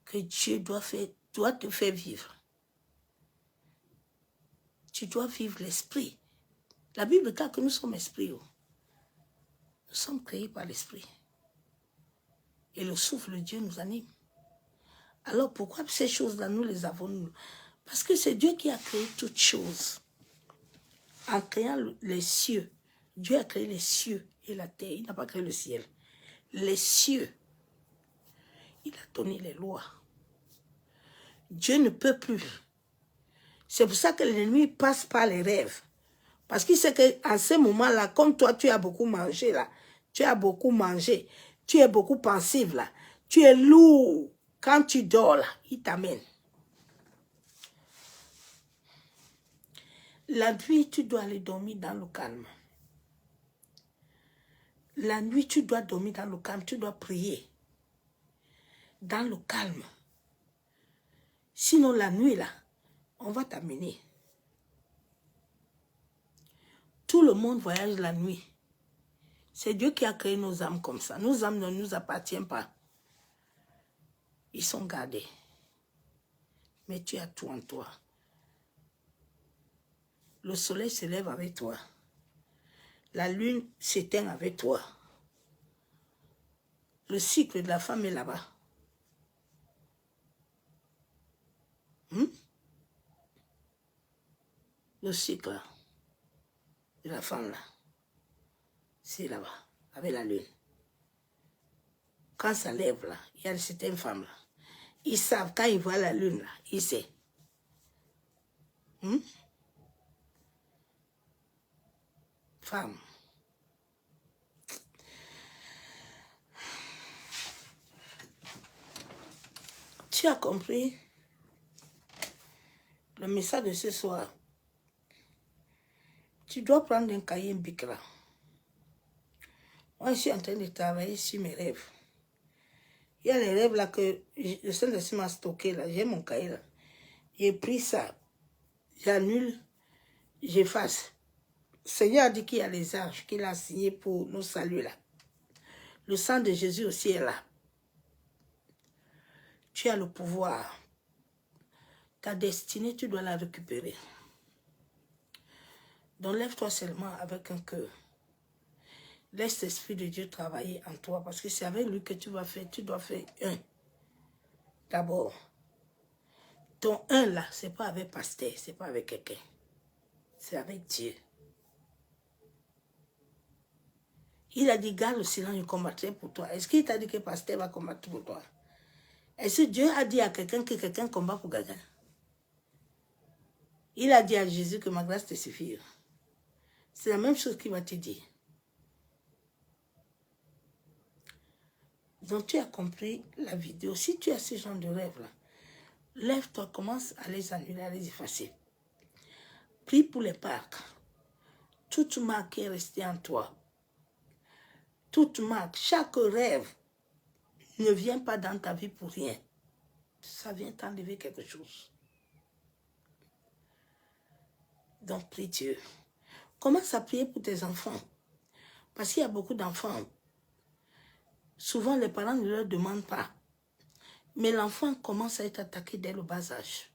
A: Que Dieu doit te faire vivre. Tu dois vivre l'esprit. La Bible dit que nous sommes esprits. Nous sommes créés par l'esprit. Et le souffle de Dieu nous anime. Alors pourquoi ces choses-là, nous les avons nous? Parce que c'est Dieu qui a créé toutes choses. En créant les cieux, Dieu a créé les cieux et la terre. Il n'a pas créé le ciel. Les cieux, il a donné les lois. Dieu ne peut plus. C'est pour ça que l'ennemi passe par les rêves. Parce qu'il sait qu'à ce moment-là, comme toi, tu as beaucoup mangé, là, tu as beaucoup mangé, tu es beaucoup pensif, là, tu es lourd. Quand tu dors, là, il t'amène. La nuit, tu dois aller dormir dans le calme. La nuit, tu dois dormir dans le calme, tu dois prier. Dans le calme. Sinon, la nuit, là, on va t'amener. Tout le monde voyage la nuit. C'est Dieu qui a créé nos âmes comme ça. Nos âmes ne nous appartiennent pas. Ils sont gardés. Mais tu as tout en toi. Le soleil se lève avec toi. La lune s'éteint avec toi. Le cycle de la femme est là-bas. Le cycle de la femme là, c'est là-bas, avec la lune. Quand ça lève là, il y a certaines femmes là. Ils savent, quand ils voient la lune là, ils savent. Femme. Tu as compris le message de ce soir. Tu dois prendre un cahier, un bic là. Moi, je suis en train de travailler sur mes rêves. Il y a les rêves là que le Saint-Esprit m'a stocké là. J'ai mon cahier là. J'ai pris ça. J'annule. J'efface. Le Seigneur a dit qu'il y a les anges qu'il a signés pour nous saluer là. Le sang de Jésus aussi est là. Tu as le pouvoir. Ta destinée, tu dois la récupérer. Donc lève-toi seulement avec un cœur. Laisse l'Esprit de Dieu travailler en toi. Parce que c'est avec lui que tu vas faire. Tu dois faire un. D'abord. Ton un là, ce n'est pas avec pasteur. Ce n'est pas avec quelqu'un. C'est avec Dieu. Il a dit, garde le silence, je combattrai pour toi. Est-ce qu'il t'a dit que pasteur va combattre pour toi? Est-ce que Dieu a dit à quelqu'un que quelqu'un combat pour quelqu'un? Il a dit à Jésus que ma grâce te suffit. C'est la même chose qu'il va te dire. Donc tu as compris la vidéo. Si tu as ce genre de rêve-là, lève-toi, commence à les annuler, à les effacer. Prie pour les parcs. Toute marque qui est restée en toi. Toute marque, chaque rêve ne vient pas dans ta vie pour rien. Ça vient t'enlever quelque chose. Donc prie Dieu. Commence à prier pour tes enfants. Parce qu'il y a beaucoup d'enfants. Souvent, les parents ne leur demandent pas. Mais l'enfant commence à être attaqué dès le bas âge.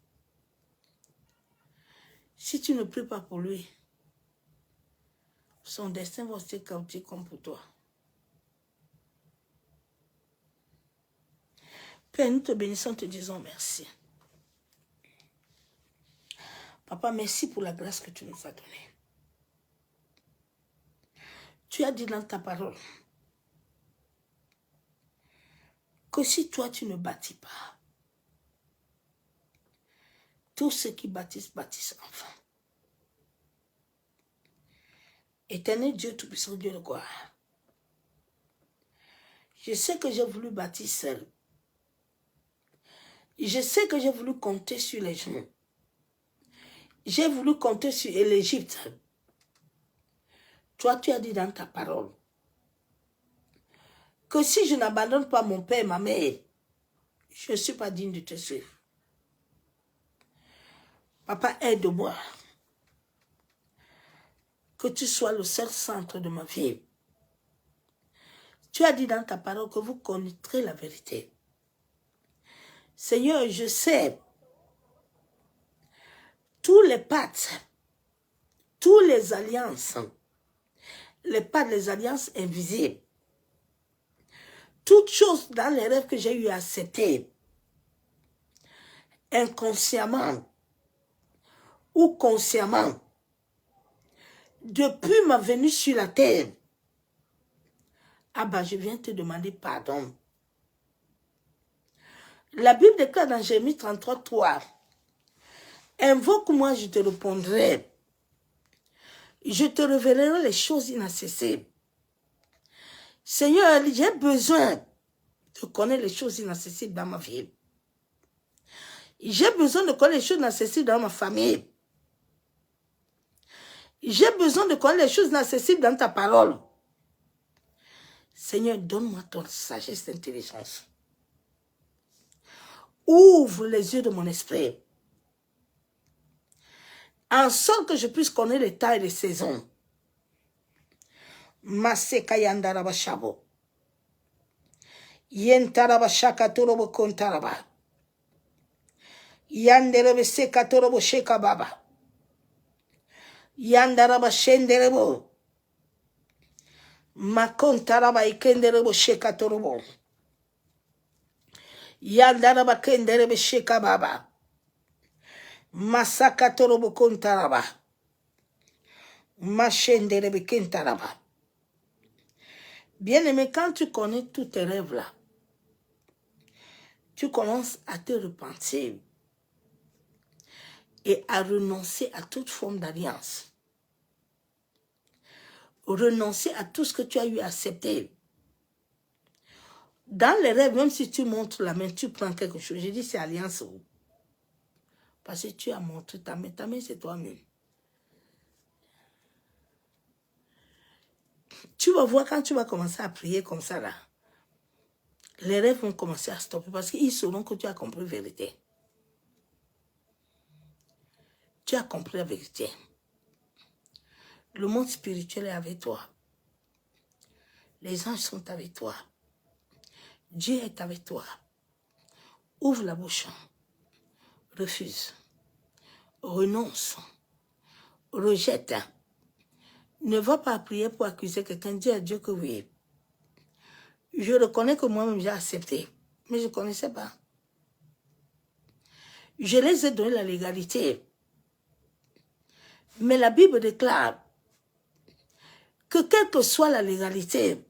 A: Si tu ne pries pas pour lui, son destin va se chaotique comme pour toi. Père, nous te bénissons, te disons merci. Papa, merci pour la grâce que tu nous as donnée. Tu as dit dans ta parole que si toi tu ne bâtis pas, tous ceux qui bâtissent, bâtissent enfin. Éternel Dieu Tout-Puissant, Dieu de gloire. Je sais que j'ai voulu bâtir seul. Je sais que j'ai voulu compter sur les gens. j'ai voulu compter sur l'Égypte. Toi, tu as dit dans ta parole que si je n'abandonne pas mon père et ma mère, je ne suis pas digne de te suivre. Papa, aide-moi. Que tu sois le seul centre de ma vie. Tu as dit dans ta parole que vous connaîtrez la vérité. Seigneur, je sais tous les pactes, toutes les alliances, les pactes, les alliances invisibles, toutes choses dans les rêves que j'ai eu à accepter, inconsciemment ou consciemment, depuis ma venue sur la terre. Ah bah, je viens te demander pardon. La Bible déclare dans Jérémie 33, 3, invoque-moi, je te répondrai. Je te révélerai les choses inaccessibles. Seigneur, j'ai besoin de connaître les choses inaccessibles dans ma vie. J'ai besoin de connaître les choses inaccessibles dans ma famille. J'ai besoin de connaître les choses inaccessibles dans ta parole. Seigneur, donne-moi ton sagesse et intelligence. Ouvre les yeux de mon esprit. En sorte que je puisse connaître les temps et les saisons. Maseka yandaraba shabo. Yentaraba shaka torobo kontaraba. Yanderebe seka torobo sheka baba. Yandaraba shenderebo. Makontaraba ikenderebo sheka torobo. Yandaraba kenderebe sheka baba. Masaka torobo kontaraba. Mashenderebe kentaraba. Bien-aimé, quand tu connais tous tes rêves là, tu commences à te repentir et à renoncer à toute forme d'alliance. Renoncer à tout ce que tu as eu à accepter. Dans les rêves, même si tu montres la main, tu prends quelque chose. Je dis c'est alliance. Parce que tu as montré ta main c'est toi-même. Tu vas voir quand tu vas commencer à prier comme ça là, les rêves vont commencer à stopper parce qu'ils sauront que tu as compris la vérité. Tu as compris la vérité. Le monde spirituel est avec toi. Les anges sont avec toi. Dieu est avec toi. Ouvre la bouche. Refuse. Renonce. Rejette. Ne va pas prier pour accuser quelqu'un. Dis à Dieu que oui. Je reconnais que moi-même j'ai accepté. Mais je ne connaissais pas. Je les ai donné la légalité. Mais la Bible déclare que quelle que soit la légalité,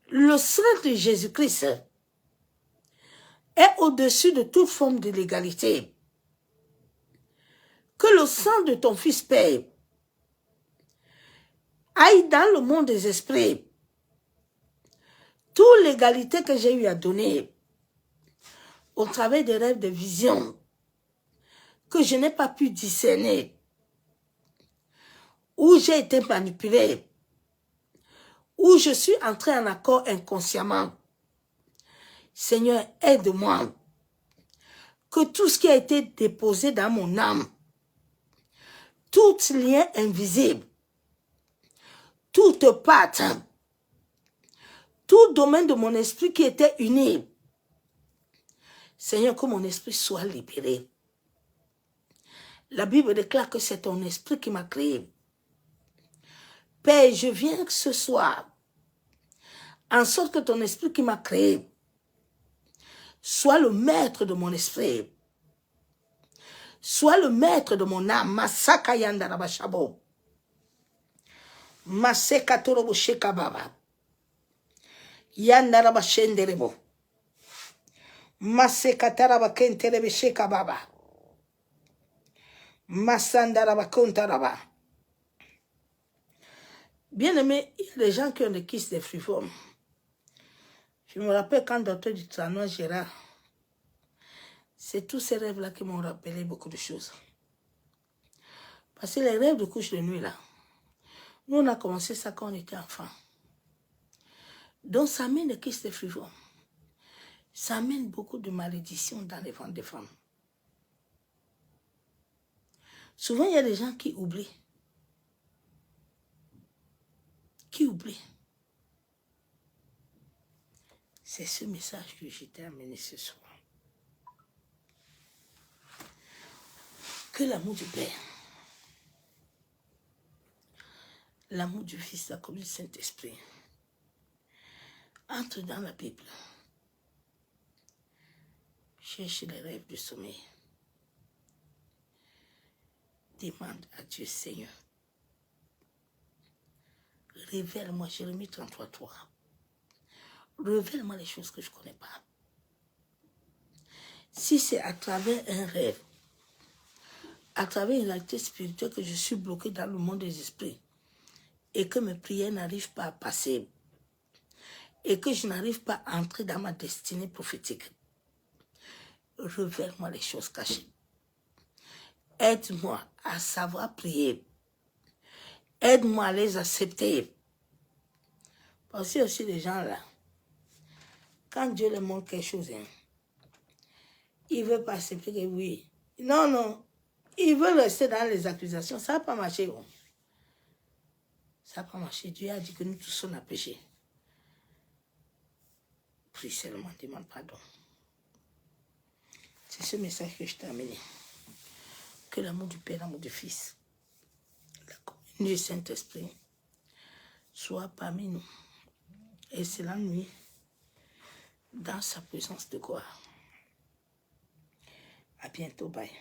A: le sang de Jésus-Christ est au-dessus de toute forme de légalité. Que le sang de ton fils Père aille dans le monde des esprits. Toute l'égalité que j'ai eu à donner au travers des rêves, des visions, que je n'ai pas pu discerner, où j'ai été manipulé, où je suis entré en accord inconsciemment. Seigneur, aide-moi. Que tout ce qui a été déposé dans mon âme, tout lien invisible, toute patte, tout domaine de mon esprit qui était uni, Seigneur, que mon esprit soit libéré. La Bible déclare que c'est ton esprit qui m'a créé. Père, je viens ce soir, en sorte que ton esprit qui m'a créé soit le maître de mon esprit, soit le maître de mon âme. Masaka yandaraba shabo. Maseka torobo sheka baba. Yandaraba shenderebo. Maseka taraba kenterebe sheka baba. Masandaraba kontaraba. Bien aimé, il y a des gens qui ont des kystes des friformes. Je me rappelle quand docteur du Tranois Gérard, c'est tous ces rêves-là qui m'ont rappelé beaucoup de choses. Parce que les rêves de couche de nuit, là, nous, on a commencé ça quand on était enfant. Donc, ça amène le kyste frivole. Ça amène beaucoup de malédictions dans les ventres des femmes. Souvent, il y a des gens qui oublient. Qui oublient. C'est ce message que j'ai terminé ce soir. Que l'amour du Père, l'amour du Fils, la communion du Saint-Esprit, entre dans la Bible. Cherche les rêves du sommeil. Demande à Dieu, Seigneur, révèle-moi, Jérémie 33:3. Révèle-moi les choses que je ne connais pas. Si c'est à travers un rêve, à travers une réalité spirituelle que je suis bloqué dans le monde des esprits et que mes prières n'arrivent pas à passer et que je n'arrive pas à entrer dans ma destinée prophétique, révèle-moi les choses cachées. Aide-moi à savoir prier. Aide-moi à les accepter. Parce que aussi les gens là, quand Dieu leur montre quelque chose, hein, ils ne veulent pas accepter que oui. Non, non. Ils veulent rester dans les accusations. Ça n'a pas marché. Bon. Ça n'a pas marché. Dieu a dit que nous tous on a péché. Prie seulement, demande pardon. C'est ce message que je t'ai amené. Que l'amour du Père, l'amour du Fils, la communion du Saint-Esprit soit parmi nous. Et c'est la nuit dans sa présence de gloire. À bientôt, bye.